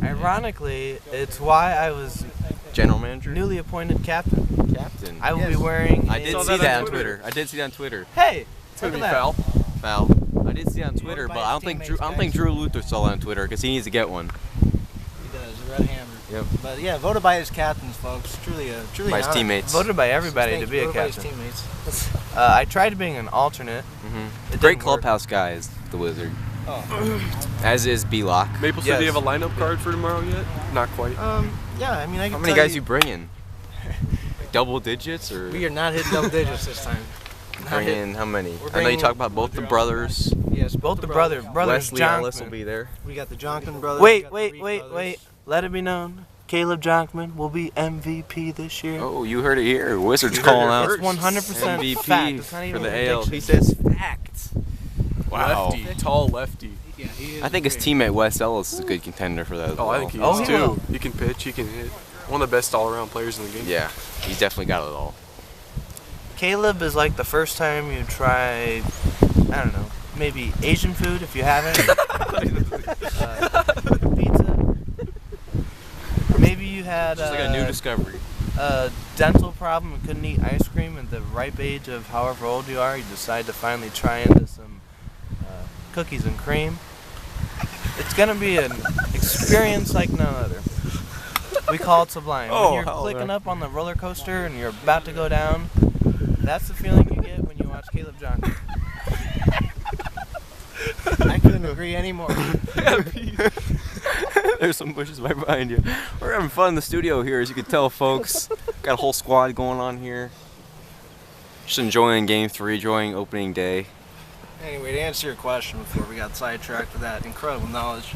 Ironically, it's why I was General manager? newly appointed captain. Captain. I will be wearing. I did see that on Twitter. I did see that on Twitter. Hey, It's going look to at be that. foul. Foul. I did see it on Twitter, by but his I don't teammates, think Drew Luther saw it on Twitter because he needs to get one. He does, a red hammer. Yep. But yeah, voted by his captains, folks. Truly By an his honor. teammates. Voted by everybody Thanks, to be a voted by his captain. teammates. I tried being an alternate. It Great didn't work. clubhouse guy is the Wizard. Oh. As is B-Lock. Maple City Yes. have a lineup card for tomorrow yet? Not quite. Yeah, I mean, I can How many tell guys you bringing? Like double digits or We are not hitting double digits this time. Not hitting. bringing how many? We're I know you bringing- talk about both the brothers. Yes, Both the brothers Wesley Ellis will Jonkman. be there. We got the Jonkman brothers. Wait, we got the wait, wait, Reed brothers. wait. Let it be known, Caleb Jonkman will be MVP this year. Oh, you heard it here. Wizards You heard calling it out first. 100% MVP fact. It's not for even the a AL. prediction. He says fact. Wow. Lefty. Tall lefty. Yeah, he is I think his great. teammate Wes Ellis is a good contender for that as Oh, well. I think he Oh, is he will. too. He can pitch, he can hit. One of the best all-around players in the game. Yeah, he's definitely got it all. Caleb is like the first time you try, I don't know, maybe Asian food if you haven't. Pizza. Maybe you had Just like a new discovery. a dental problem and couldn't eat ice cream at the ripe age of however old you are. You decide to finally try into some cookies and cream. It's gonna be an experience like no other. We call it sublime. Oh, when you're hell, clicking man. up on the roller coaster and you're about to go down, that's the feeling you get when you watch Caleb Jonkman. I couldn't agree anymore. There's some bushes right behind you. We're having fun in the studio here, as you can tell, folks. Got a whole squad going on here. Just enjoying Game 3, enjoying opening day. Anyway, to answer your question before we got sidetracked with that incredible knowledge,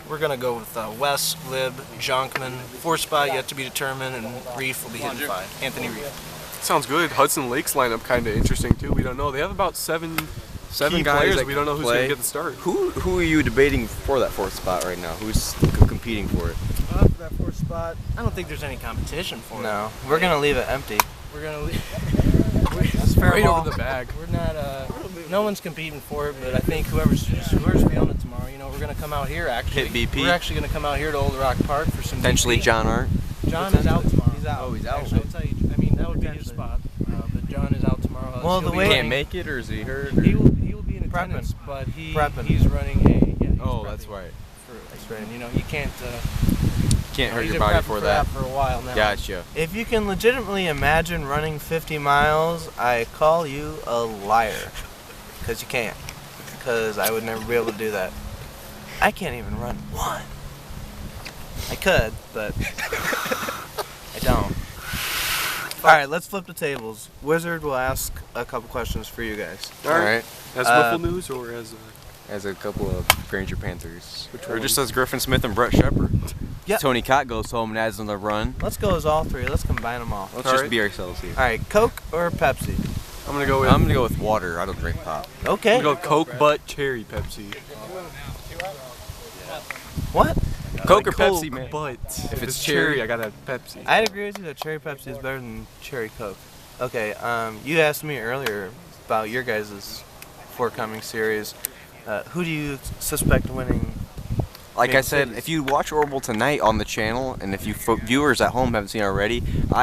we're going to go with Wes, Lib, Jonkman, 4th spot yet to be determined, and Reef will be hitting 5. Anthony Reef. Sounds good. Hudson Lake's lineup kind of interesting too. We don't know. They have about seven key guys players. that We don't know who's play. going to get the start. Who are you debating for that 4th spot right now? Who's competing for it? For that 4th spot, I don't think there's any competition for it. No, we're gonna leave it empty. We're going to leave. That's fair Right ball. over the bag. We're not, no one's competing for it, but I think whoever's feeling it tomorrow, we're going to come out here actually. Hit BP. We're actually going to come out here to Old Rock Park for some Potentially BP. John Art. John is out tomorrow. He's out. Oh, he's out. Actually, I'll tell you, I mean, that would be his spot, but John is out tomorrow. Well, He'll the be way- He running- can't make it, or is he hurt? He will be in Prepping. attendance, but he's Prepping. running a, yeah, he's Oh, prepping that's right. for, and you can't, Can't hurt he's your been body prepping for that. for a while now. Gotcha. If you can legitimately imagine running 50 miles, I call you a liar. Because you can't. Because I would never be able to do that. I can't even run one. I could, but I don't. Alright, let's flip the tables. Wizard will ask a couple questions for you guys. All right. As Wiffle Uh, News or as As a couple of Granger Panthers. Or one? just as Griffin Smith and Brett Shepard. Yep. Tony Cott goes home and adds on the run. Let's go as all three. Let's combine them all. Let's All just right. be ourselves here. Alright, Coke or Pepsi? I'm gonna go with I'm gonna go with water. I don't drink pop. Okay. I'm gonna go Coke, but cherry Pepsi. What? Coke or Coke, Pepsi, man? But if it's it's cherry- cherry, I gotta have Pepsi. I'd agree with you that cherry Pepsi is better than cherry Coke. Okay, you asked me earlier about your guys' forthcoming series. Who do you suspect winning? Like I Maple said, Cities? if you watch ORWBL tonight on the channel, and if you viewers at home haven't seen it already, we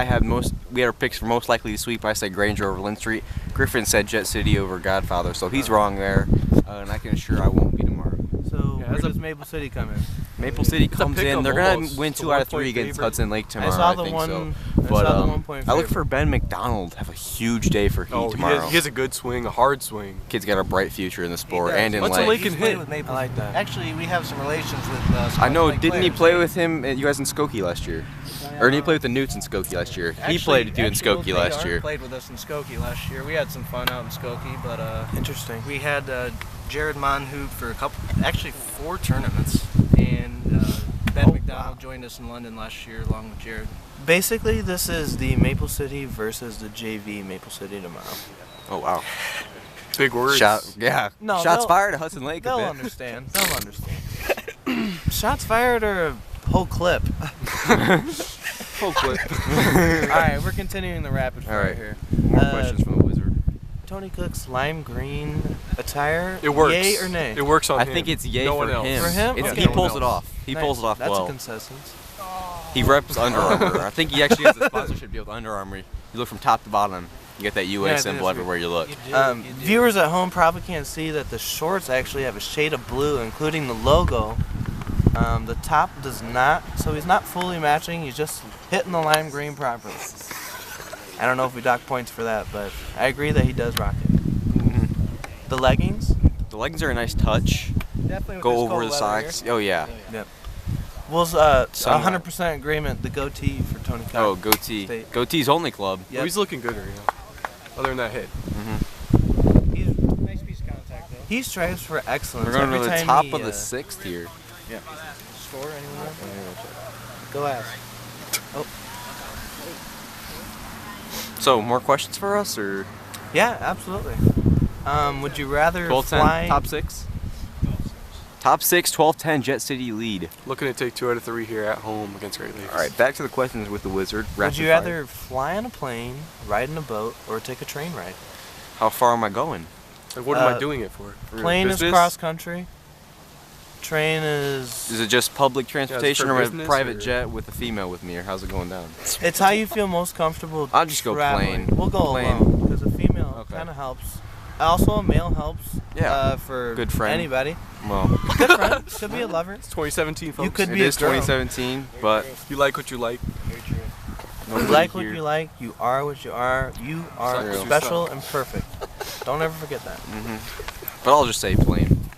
had our picks for most likely to sweep. I said Granger over Lynn Street. Griffin said Jet City over Godfathers, so he's wrong there. And I can assure I won't be tomorrow. So Yeah, where that's a- does Maple City come in? Maple City a comes pick 'em in. They're gonna almost. win It's a 2 out of 1-point 3 against favorite. Hudson Lake tomorrow. I saw the think one. so. I But saw the 1 point. I look for Ben McDonald to have a huge day for Heat Oh, he tomorrow. has a good swing, a hard swing. Kid's got a bright future in the sport does. and in Hudson life. Lake He's can played hit. with Maple. I like that. Actually, we have some relations with. I know. Lake Didn't he players. play with him? You guys in Skokie last year, or did he play with the Newts in Skokie last year? He played with you in Skokie last year. Played with us in Skokie last year. We had some fun out in Skokie, but Interesting. we had Jared Monhoop for actually 4 tournaments, and Ben McDonald joined us in London last year along with Jared. Basically, this is the Maple City versus the JV Maple City tomorrow. Oh wow! Big words. Yeah. No, Shots they'll- fired at Hudson Lake. They'll a bit. understand. They'll understand. Shots fired or a whole clip. Full clip. Alright, we're continuing the rapid fire Alright. here. More questions from the Wizard. Tony Cook's lime green attire, It works. yay or nay? It works on I him. think it's yay No for one else. him. For him? It's, Okay. He No pulls one it else. off. He Nice. pulls it off That's well. a consensus. He reps Under Armour. I think he actually has a sponsorship deal with Under Armour. You look from top to bottom, you get that UA Yeah, symbol that's everywhere you look. Viewers at home probably can't see that the shorts actually have a shade of blue, including the logo. The top does not, so he's not fully matching. He's just hitting the lime green properly. I don't know if we dock points for that, but I agree that he does rock it. The leggings? The leggings are a nice touch. Definitely with Go this over cold the weather socks. here. Oh yeah. Yep. Well, 100% agreement. The goatee for Tony Cook. Oh, goatee. State. Goatee's only club. Yep. He's looking good right now. Other than that hit. He's, Nice piece of contact though. he strives for excellence. We're going every to the time top he, of the 6th here. Score anyone? Go ask. So, more questions for us, or Yeah, absolutely. Would you rather 12-10, fly? top 6? Top 6, 12-10, Jet City lead. Looking to take 2 out of 3 here at home against Great Lakes. All right, back to the questions with the Wizard. Would Rapid you fire. rather fly on a plane, ride in a boat, or take a train ride? How far am I going? Like, what am I doing it for? Plane is business? cross country. Train is. Is it just public transportation for or a business, private or- jet with a female with me, or how's it going down? It's how you feel most comfortable. I'll just go traveling. plane. We'll go Plane. alone because a female Okay. kind of helps. Also, a male helps. Yeah. For Good friend. anybody. Well, Good friend. Could be a lover. It's 2017, folks. You could it be a is girl. 2017, but You like what you like. You nobody like what here- you like. You are what you are. You are True. special and perfect. Don't ever forget that. But I'll just say plane.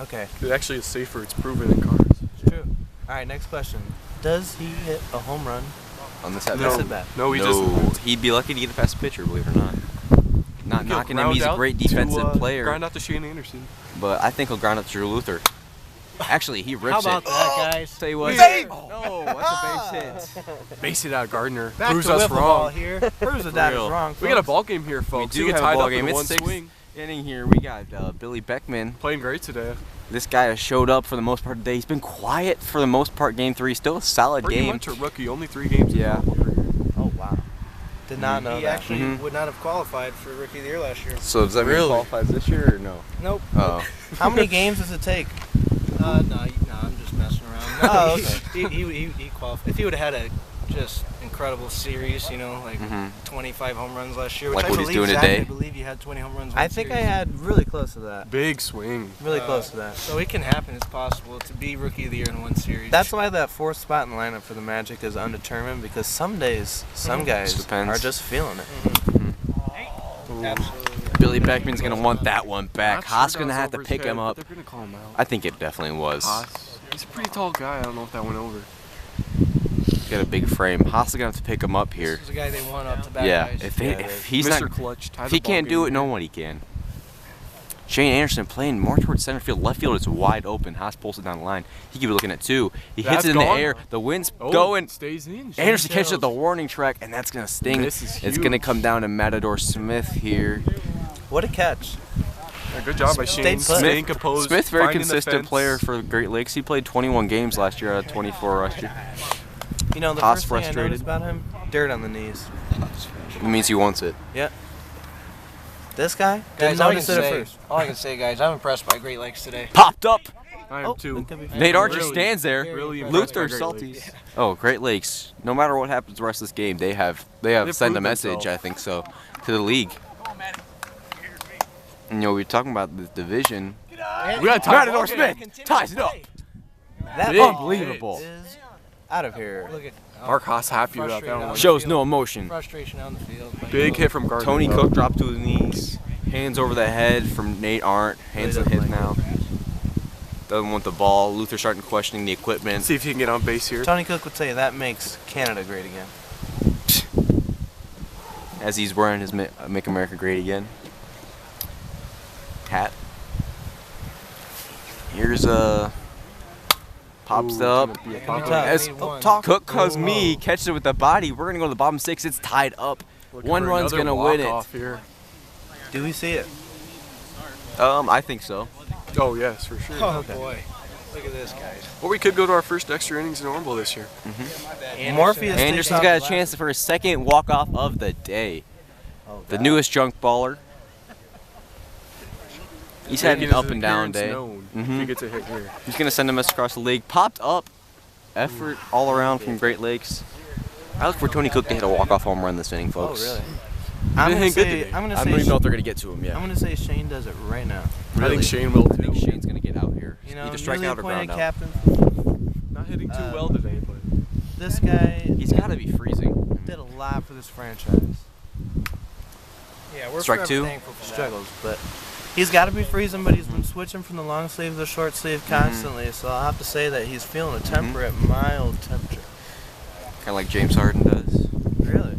Okay. It actually is safer. It's proven in cars. It's true. All right. Next question. Does he hit a home run? On this at No. bat. Sit back. No, he No, doesn't. he'd be lucky to get a past pitcher, believe it or not. Not He'll knocking him, ground he's a out great to, defensive player. Grind out to Shane Anderson. But I think he'll ground out to Drew Luther. Actually, he rips How about it. that, guys? Tell you what. Hey! No, that's a base hit. Base it out, Gardner. Back Proves to us wiffle ball wrong. here. Proves that that is real. wrong. We got a folks. ball game here, We folks. do You get have a tied ball up game. in It's one 6th swing. inning here. We got Billy Beckman. Playing great today. This guy has showed up for the most part today. He's been quiet for the most part. Game 3, still a solid Pretty game. much a rookie. Only 3 games. Yeah. Oh wow. Did not know He that. actually Mhm. would not have qualified for Rookie of the Year last year. So does that mean he qualifies this year or no? Nope. Oh. How many games does it take? No, I'm just messing around. Oh, He qualified. If he would have had a just incredible series, you know, like 25 home runs last year, which Like I what he's believe doing Zach, today? I believe he had 20 home runs. I one think I series. had really close to that. Big swing. Really close to that. So it can happen. It's possible to be Rookie of the Year in one series. That's why that 4th spot in the lineup for the Magic is undetermined, because some days, some guys Just depends. are just feeling it. absolutely. Billy Beckman's going to want that one back. Not Haas sure going to that was have to over his pick head, him but up. They're gonna call him out. I think it definitely was. Haas. He's a pretty tall guy. I don't know if that went over. He's got a big frame. Haas is going to have to pick him up here. This is the guy they want up to bat Yeah, guys. if he's Mr. not, Clutch. tied if the he ball can't do game. it, no one can. Shane Anderson playing more towards center field. Left field is wide open. Haas pulls it down the line. He could be looking at 2. He hits That's it in the gone. air. The wind's Oh, going. Stays in. Anderson catches the warning track, and that's going to sting. This is It's going to huge. come down to Matador Smith here. What a catch. Yeah, good job by Shane. Stayed put. Staying composed. Smith, very finding the consistent fence. player for the Great Lakes. He played 21 games last year out of 24 last year. You know, the Haas first thing I frustrated. noticed about him, dirt on the knees. It means he wants it. This guy Guys, didn't all I, can notice it at say, first. all I can say, guys, I'm impressed by Great Lakes today. Popped up. I am Oh, too. that could be Nate Archer Really, stands there. really impressed Luther by Great salty. Lakes. Oh, Great Lakes. No matter what happens the rest of this game, they have sent a proved message, themselves. I think so, to the league. And, you know, we were talking about the division. We got Matador Smith ties it up. That Big Unbelievable. is out of here. Look at Mark Haas happy about that Frustrated one. out. Shows no emotion. frustration on the field. Big hit from Gardner. Tony Cook dropped to his knees. Hands over the head from Nate Arndt. Hands in his now. Doesn't want the ball. Luther starting questioning the equipment. See if he can get on base here. Tony Cook would say that makes Canada great again. As he's wearing his Make America Great Again hat. Here's pops Ooh, up. it's gonna be a Come pop on. up. As Talk. Cook calls me, catches it with the body. We're gonna go to the bottom 6. It's tied up. Looking One for run's another gonna win it. walk-off here. Do we see it? I think so. Oh yes, for sure. Oh Okay. boy. Look at this, guys. Or we could go to our first extra innings in ORWBL this year. Morpheus. Anderson's got a chance for his second walk-off of the day. The newest Junkballer. He's had an up and down day. If he gets a hit here. He's going to send a message across the league. Popped up. Effort all around from Great Lakes. I look for Tony Cook to hit a walk-off home run this inning, folks. Oh, really? I don't even know if they're going to get to him yet. I'm going to say Shane does it right now. I think Shane will, too. I think Shane's going to get out here. You know, either strike out or ground out. captain. Not hitting too well today, but This guy He's got to be freezing. did a lot for this franchise. Yeah, we're Strike forever two? thankful for that. Struggles, but he's got to be freezing, but he's been switching from the long sleeve to the short sleeve constantly, so I'll have to say that he's feeling a temperate, mild temperature. Kind of like James Harden does. Really?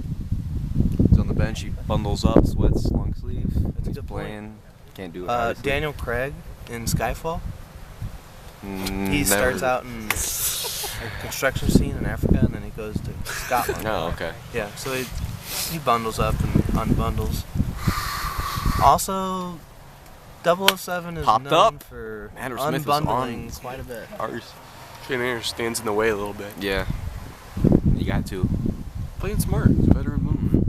He's on the bench. He bundles up, sweats, long sleeve. That's a He's good playing. Can't do it. Daniel Craig in Skyfall. He Never. starts out in a construction scene in Africa, and then he goes to Scotland. Oh, okay. Yeah, so he bundles up and unbundles. Also, 007 is Popped known up. for Andrew Smith was unbundling on quite a bit. Ours. Shane Anderson stands in the way a little bit. Yeah. You got to. Playing smart. It's a veteran move.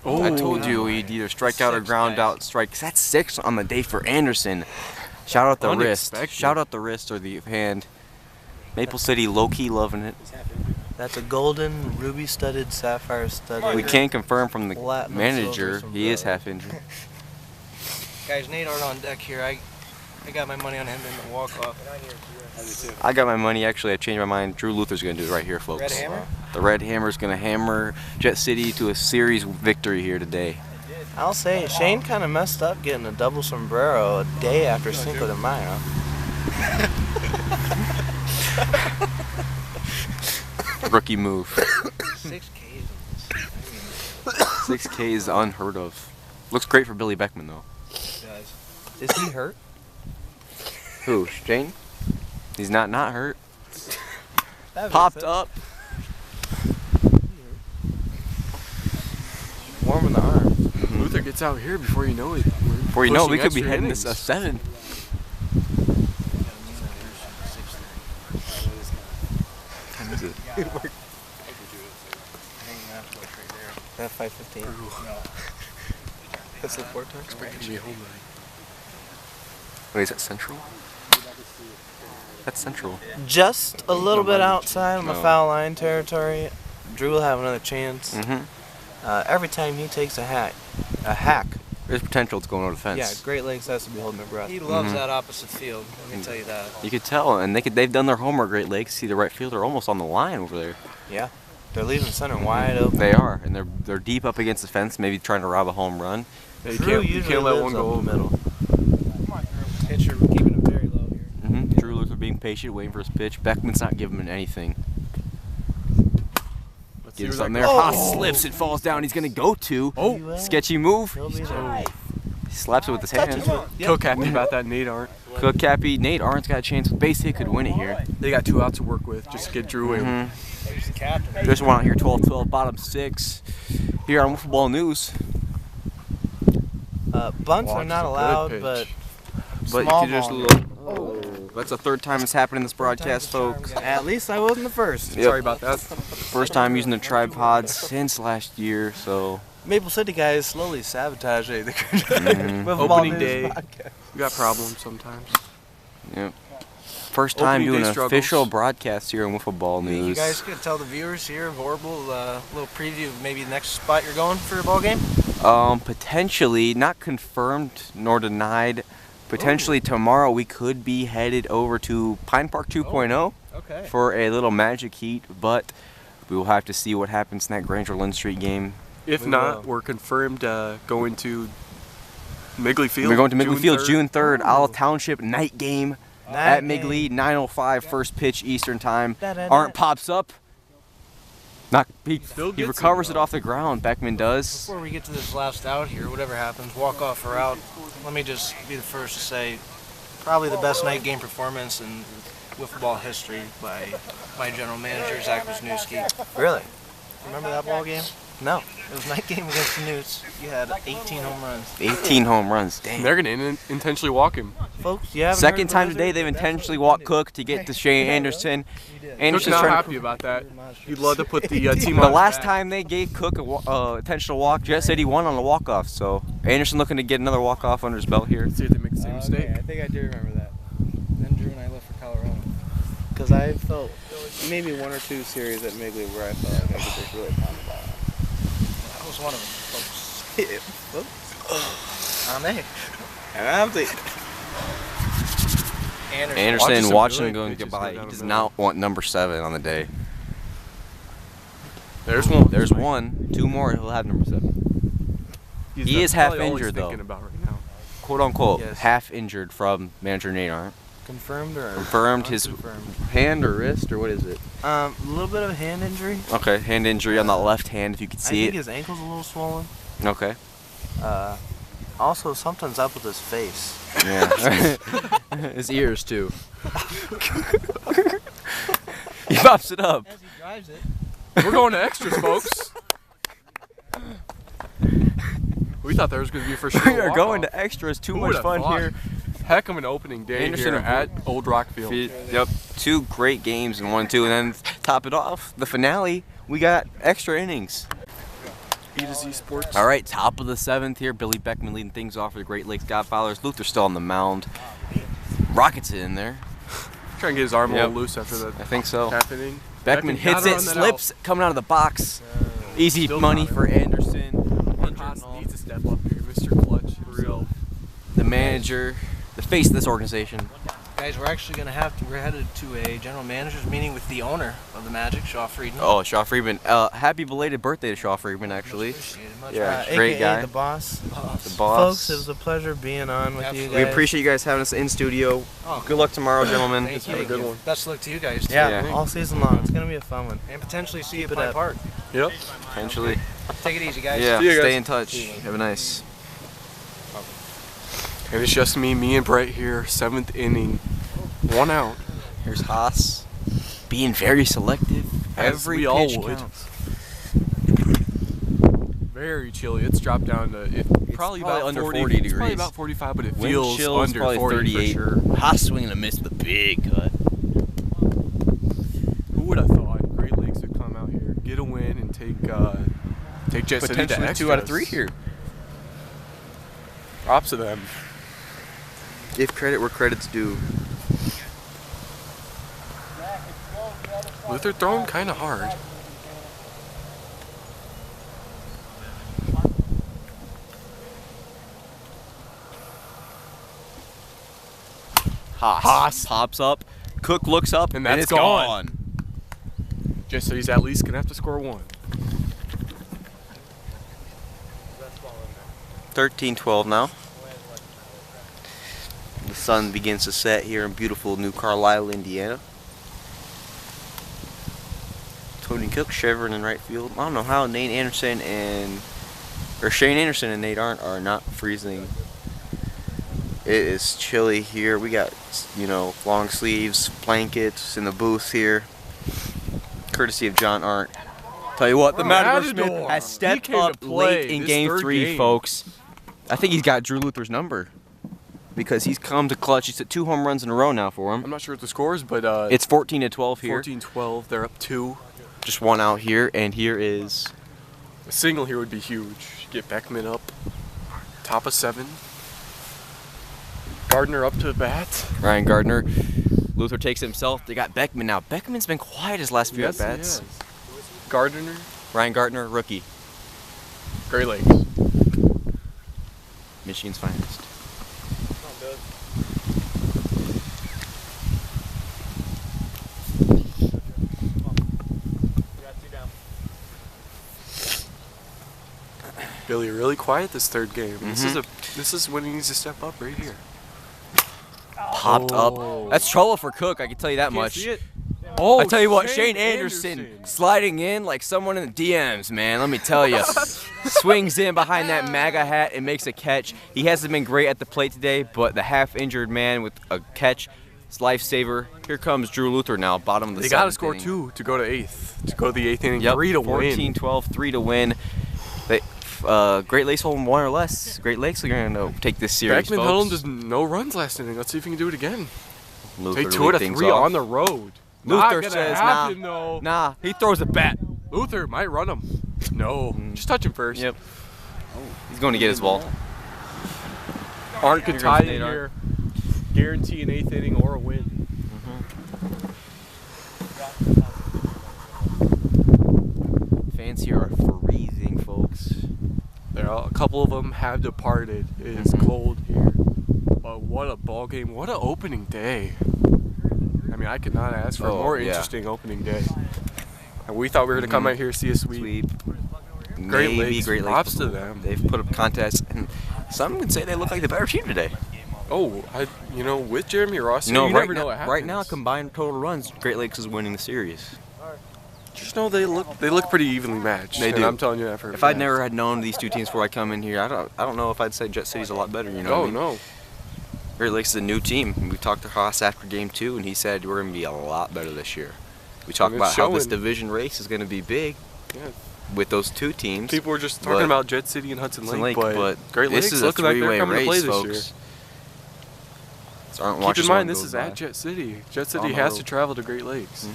Oh, I told you he'd either strike out or ground out strike. 'Cause that's 6 on the day for Anderson. Shout out the wrist. Unexpected. Shout out the wrist or the hand. Maple City low-key loving it. That's a golden, ruby-studded, sapphire-studded. We can't confirm from the Platinum manager. silver He is sombrero. half injured. Guys, Nate Art on deck here. I got my money on him in the walk-off. I got my money. Actually, I changed my mind. Drew Luther's going to do it right here, folks. Red Hammer? The Red Hammer's going to hammer Jet City to a series victory here today. I'll say Shane kind of messed up getting a double sombrero a day after Cinco de Mayo. Rookie move. 6 Ks. 6K is unheard of. Looks great for Billy Beckman, though. Guys. Is he hurt? Who? Jane? He's not hurt. That Popped makes up. sense. Warm in the arms. Luther gets out here before you know it. Before you know it, we could be Pushing heading extra to 7. What time is it? That 5:15. That's the port time. Expecting me home early. Wait, is that Central? That's Central. Just a little bit outside of my No. foul line territory. Drew will have another chance. Mm-hmm. Every time he takes a hack. There's potential to go no defense. Yeah, Great Lakes has to be holding their breath. He loves that opposite field. Let me tell you that. You could tell, and they've done their homework. Great Lakes. See the right fielder almost on the line over there. Yeah, they're leaving center wide open. They are, and they're deep up against the fence, maybe trying to rob a home run. Yeah, you Drew can't usually let lives one up go the over. middle. Pitcher, we're keeping it very low here. Mm-hmm. Drew Luther being patient, waiting for his pitch. Beckman's not giving him anything. Let's see Gives where something that there. goes. Haas slips, it falls down. He's gonna go to. Oh, Sketchy move. he'll be there. He slaps it with his hand. Cook happy about that. Nate Art. Cook happy. Nate Arndt's got a chance. Base hit could win it here. They got 2 outs to work with just to get Drew in. Mm-hmm. He's the captain. There's one out here, 12-12, bottom 6. Here on Football News. Bunts are Watch not the good allowed, pitch. but But you small could just ball. look. Oh, that's the 3rd time it's happened in this broadcast, folks. At least I wasn't the first. Yep. Sorry about that. First time using the tripods since last year, so. Maple City guys slowly sabotaging the Mhm. Opening day. We got problems sometimes. Yep. First time Opening doing day an struggles. official broadcast here in Wiffle Ball You News. guys could tell the viewers here of ORWBL a little preview of maybe the next spot you're going for a ball game? Potentially, not confirmed nor denied. Potentially tomorrow we could be headed over to Pine Park 2.0 Okay. for a little magic heat, but we will have to see what happens in that Granger Lynn Street game. If We not, will. we're confirmed going to Migley Field. We're going to Migley Field 3rd. June 3rd, Olive Township night game at Night Migley, 9:05 first pitch Eastern time. Da-da-da. Arndt pops up. He Still gets recovers it, it off the ground. Beckman does. Before we get to this last out here, whatever happens, walk off or out, let me just be the first to say probably the best night game performance in wiffle ball history by my general manager, Zach Wisniewski. Really? Remember that ball game? No, it was night game against the Newts. You had 18 home runs. 18 home runs. Damn. They're gonna intentionally walk him. Folks, you haven't Second heard the time Wizard? today they've intentionally walked Cook to get to Shane Anderson. Cook's Anderson's not trying to happy about that. You'd love to put the team The on his last back. time they gave Cook a intentional walk, Jet said he won on a walk-off. So Anderson looking to get another walk-off under his belt here. See if they make the same mistake. I think I do remember that. Then Drew and I left for Colorado. Because I felt maybe one or two series at Migley where I felt like I could just really pound the ball. That was one of them, folks. Yeah, folks. I'm there. And I'm the Anderson watching him brilliant going pitches goodbye. go He down does the middle. not want number 7 on the day. There's one. There's one. 2 more, he'll have number 7. He is half probably all he's injured, though. thinking about right now. Quote unquote, Yes. half injured from manager Nate Arndt. confirmed or Confirmed his unconfirmed? hand or wrist or what is it? A little bit of a hand injury. Okay, hand injury on the left hand if you can I see think it. his ankle's a little swollen. Okay. Also, something's up with his face. Yeah. His ears too. He pops it up. As he drives it. We're going to extras, folks. We thought there was going to be for sure. We are going to extras. Too Who much would've fun thought? here. Heck of an opening day Anderson here and at Old Rock Field. Yep, 2 great games in 1-2, and then top it off, the finale, we got extra innings. E to Z Sports. All right, top of the 7th here. Billy Beckman leading things off for the Great Lakes Godfathers. Luther still on the mound. Rockets it in there. Trying to get his arm a Yep. little loose after that I think so. happening. Beckman hits gotta it, run that slips, coming out of the box. Easy Still money got it. for Anderson. out. Haas needs to step up here, Mr. Clutch. For real. The manager, the face of this organization. Guys, we're headed to a general manager's meeting with the owner of the Magic, Shaw Friedman. Oh, Shaw Friedman. Happy belated birthday to Shaw Friedman, actually. Appreciated. Much Yeah. appreciated. Great AKA guy. the boss. The boss. Folks, it was a pleasure being on with you Absolutely. guys. We appreciate you guys having us in studio. Oh, Good luck tomorrow, gentlemen. Thank Have a you. good one. Best of luck to you guys. Too. Yeah, Yeah. all season long. It's gonna be a fun one. And potentially see you at Keep it Pine up. Park. Yep. Potentially. Take it easy, guys. Yeah, See you guys. stay in touch. Have a nice. And it's just me and Brett here. 7th inning. 1 out. Here's Haas being very selective. As Every we all pitch would. counts. Very chilly. It's dropped down to probably probably about under 40 40 It's probably degrees. about 45, but it Wind feels chill is under probably 40 38. for sure. Haas swinging a miss with a big cut. Who would have thought Great Lakes would come out here, get a win, and take Jet City to Potentially extras? 2 out of 3 here. Props to them. Give credit where credit's due. Luther throwing kind of hard. Haas pops up. Cook looks up, And that's it's gone. Jet City's at least gonna have to score 1. 13-12 now. The sun begins to set here in beautiful New Carlisle, Indiana. Tony Cook, Chevron in right field. I don't know how Shane Anderson and Nate Arndt are not freezing. It is chilly here. We got, long sleeves, blankets in the booth here. Courtesy of John Arndt. Tell you what, the Matador Smith Matador. has He stepped came to up play late in this game third 3, game. folks. I think he's got Drew Luther's number because he's come to clutch. He's hit 2 home runs in a row now for him. I'm not sure what the score is, but It's 14-12 here. 14-12. They're up 2. Just 1 out here, and here is A single here would be huge. Get Beckman up. Top of 7. Gardner up to the bat. Ryan Gardner. Luther takes it himself. They got Beckman now. Beckman's been quiet his last few Yes, he at-bats. has. Gardner, Ryan Gardner, rookie. Great Lakes. Michigan's finest. Billy really quiet this 3rd game. Mm-hmm. This is when he needs to step up right here. Popped up. That's trouble for Cook, I can tell you that much. See it? Oh, I tell you what, Shane Anderson sliding in like someone in the DMs, man. Let me tell you. Swings in behind that MAGA hat and makes a catch. He hasn't been great at the plate today, but the half-injured man with a catch It's lifesaver. Here comes Drew Luther now, bottom of the They 7th got to score inning. 2 to go to 8th. To go to the 8th inning, Yep, 3 to win. 14-12, 3 to win. They, Great Lakes hold 1 or less. Great Lakes are going to take this series, Beckman folks. held him just no runs last inning. Let's see if he can do it again. Luther Take 2 out of lead 3 things off. on the road. Luther Not gonna says, happen, though. nah, he throws a bat. Luther might run him. No, just touch him first. Yep. He's going to get his ball. Arndt could Here tie comes it Nate here. Guarantee an 8th inning or a win. Fans here are freezing, folks. A couple of them have departed. It is cold here. But what a ball game. What an opening day. I mean, I could not ask for a more interesting opening day. And we thought we were going to come out here see a sweep. Great Lakes. Props to them. They've put up contests, and some would say they look like the better team today. Oh, with Jeremy Ross, No, you right never know now, what happens. right now, combined total runs, Great Lakes is winning the series. Just know they look pretty evenly matched. They and do. I'm telling you that for a If I'd fact. never had known these two teams before I come in here, I don't know if I'd say Jet City's a lot better. You know? Oh, what I mean? no. Great Lakes is a new team. We talked to Haas after game 2, and he said we're going to be a lot better this year. We talked it's about how this showing. division race is going to be big Yeah. with those two teams. People were just talking about Jet City and Hudson Lake, but Great this Lakes is a looking like they're three-way coming to play race, this folks. year. So aren't Keep watching in mind, one this go is by. at Jet City. Jet City On the has road. to travel to Great Lakes. They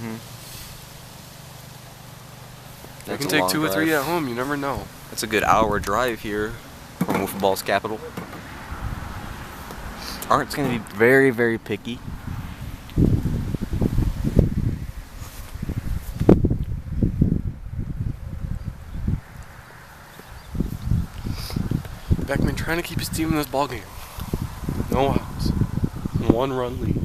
That's can a take long 2 or 3 drive. at home. You never know. That's a good hour drive here from Wiffle Ball's capital. Arndt's going to be very, very picky. Beckman trying to keep his team in this ball game. No outs. 1-run lead.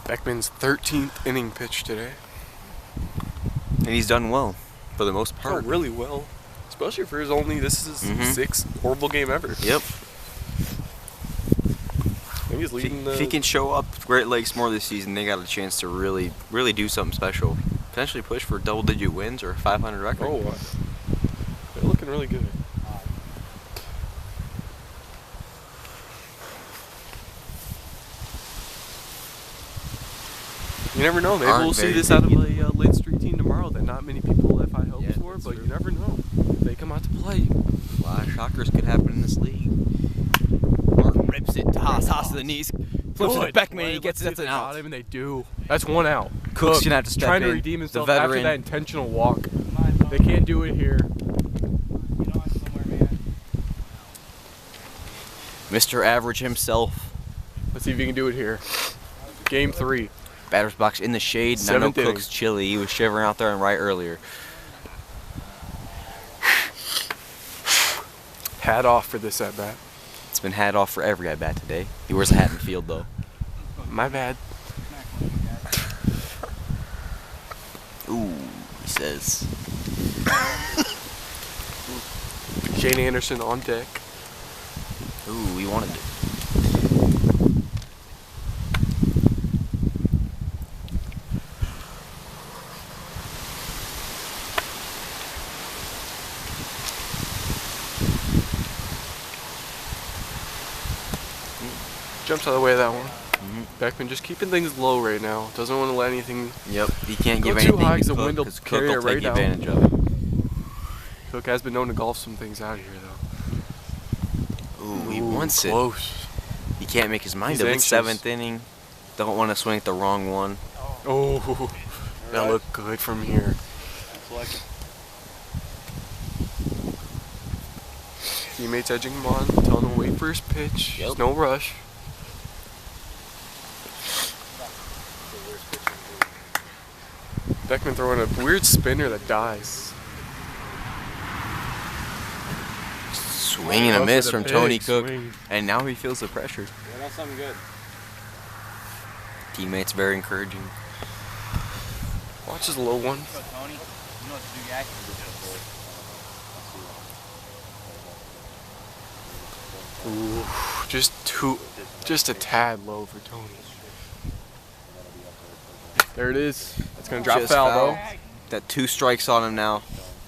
Beckman's 13th inning pitch today. And he's done well for the most Oh, part. really well. Especially for his this is his 6th ORWBL game ever. Yep. I think he's leading If he can show up with Great Lakes more this season, they got a chance to really, really do something special. Potentially push for double-digit wins or a 500 record. Oh, they're looking really good. You never know. Maybe Aren't we'll see very this out of picky. a late street team tomorrow that not many people have high hopes Yeah, for, that's but true. you never know. They come out to play. A lot of shockers could happen in this league. Martin rips it to Haas to the knees. Flips it to Beckman, he gets it, that's an out. And they do. That's 1 out. Cook's gonna have to step trying to in. redeem The himself after veteran. that intentional walk. They can't do it here. Mr. Average himself. Let's see if he can do it here. Game 3. Batter's box in the shade. And I know 7th inning. Cook's chilly. He was shivering out there and right earlier. Hat off for this at bat. It's been hat off for every at bat today. He wears a hat in the field though. My bad. Ooh, he says. Shane Anderson on deck. Ooh, he wanted it. Jumps out of the way of that one. Beckman just keeping things low right now. Doesn't want to let anything. Yep, he can't Go give too anything high, to 'cause the Cook wind will because Cook carry will it take right down. advantage of it. Cook has been known to golf some things out here though. Ooh, he wants close. it. He can't make his mind He's up. anxious. It's 7th inning. Don't want to swing at the wrong one. Oh, that looked good from here. Teammates edging him on, telling him to wait for his pitch. Yep. There's no rush. Beckman throwing a weird spinner that dies. Swing and a Go miss for the from Tony big Cook. swing. And now he feels the pressure. Yeah, that's something good. Teammates very encouraging. Watch his low one. Tony, you know what to do, guy? Ooh, just a tad low for Tony. There it is. It's gonna drop Just foul foul. though. That 2 strikes on him now.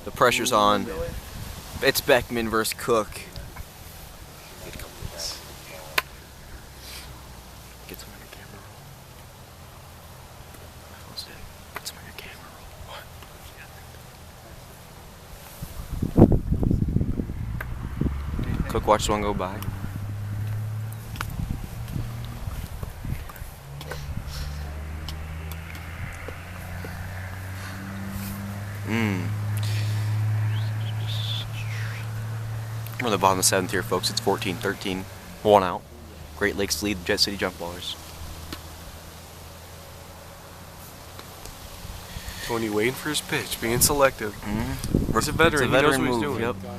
The pressure's on. It's Beckman versus Cook. Get some on your camera roll. Get some on your camera roll. What? Cook watched one go by. We're on the bottom of the 7th here, folks. It's 14-13. 1 out. Great Lakes lead Jet City Junkballers. Tony waiting for his pitch, being selective. He's a It's veteran. a veteran he knows what move. he's doing. Yep.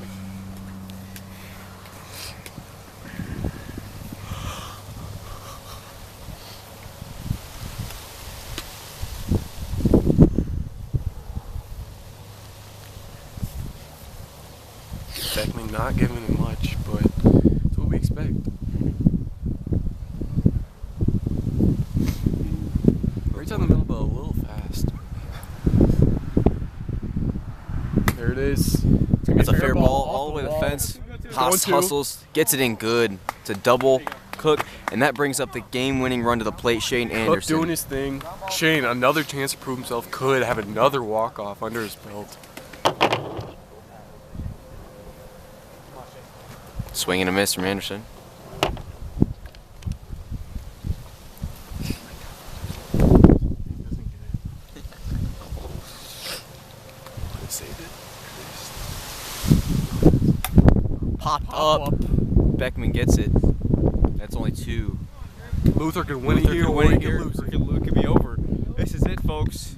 Beckman not giving him much, but that's what we expect. Right down the middle, but a little fast. There it is. That's a fair ball all the way to the fence. Haas hustles, gets it in good. It's a double. Cook, and that brings up the game-winning run to the plate. Shane Cook Anderson. doing his thing. Shane, another chance to prove himself. Could have another walk-off under his belt. Swing and a miss from Anderson. Popped up. Beckman gets it. That's only 2. Luther can win it here, or he can lose it. It could be over. This is it, folks.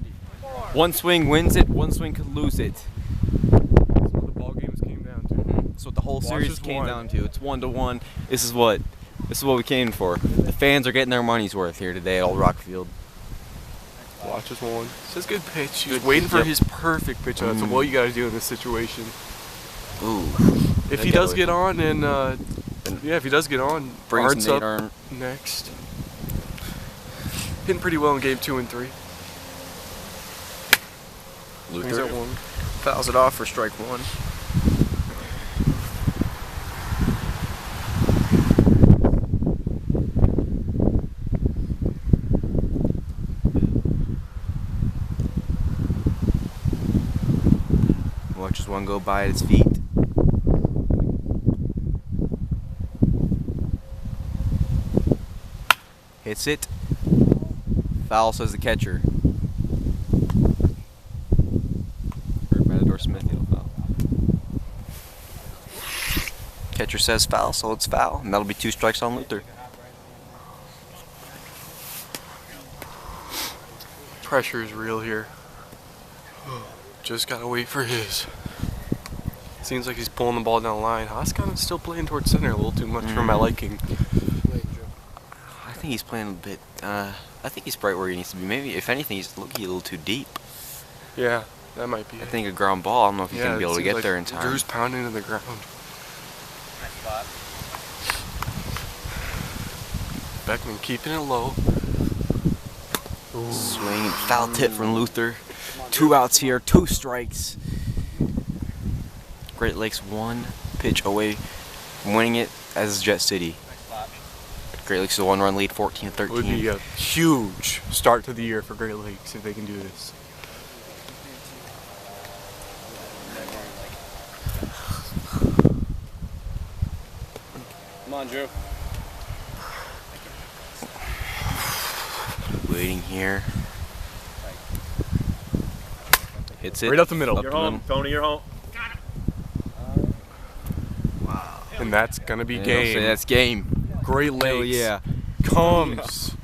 One swing wins it. One swing could lose it. That's what the ball games came down to. That's what the whole Watch series us came one. down to. It's 1-1. This is what we came for. The fans are getting their money's worth here today at Old Rock Field. Watch this one. It's just good pitch. He's waiting for his perfect pitch. That's what you got to do in this situation. Ooh. If he does get on, and yeah, if he does get on, Brings Arndt's Nate up Arndt. next. Hitting pretty well in game 2 and 3. He's Luther at 1. fouls it off for strike 1. Watches one go by at its feet. Hits it. Foul, says the catcher. Or Matador Smith, it'll foul. Catcher says foul, so it's foul. And that'll be 2 strikes on Luther. Pressure is real here. Just gotta wait for his. Seems like he's pulling the ball down the line. Haas kind of still playing towards center a little too much for my liking. I think he's playing a bit. I think he's right where he needs to be. Maybe, if anything, he's looking a little too deep. Yeah, that might be I it. think a ground ball. I don't know if he's gonna be it able to seems get like there in time. Drew's pounding into the ground. Beckman keeping it low. Swing and foul tip from Luther. 2 outs here, 2 strikes. Great Lakes 1 pitch away from winning it, as is Jet City. Great Lakes is a 1-run lead, 14-13. It would be a huge start to the year for Great Lakes if they can do this. Come on, Drew. Waiting here. Hits it. Right up the middle. You're home, Tony. You're home. And that's gonna be And I'll say game. that's game. Great Hell Lakes yeah. comes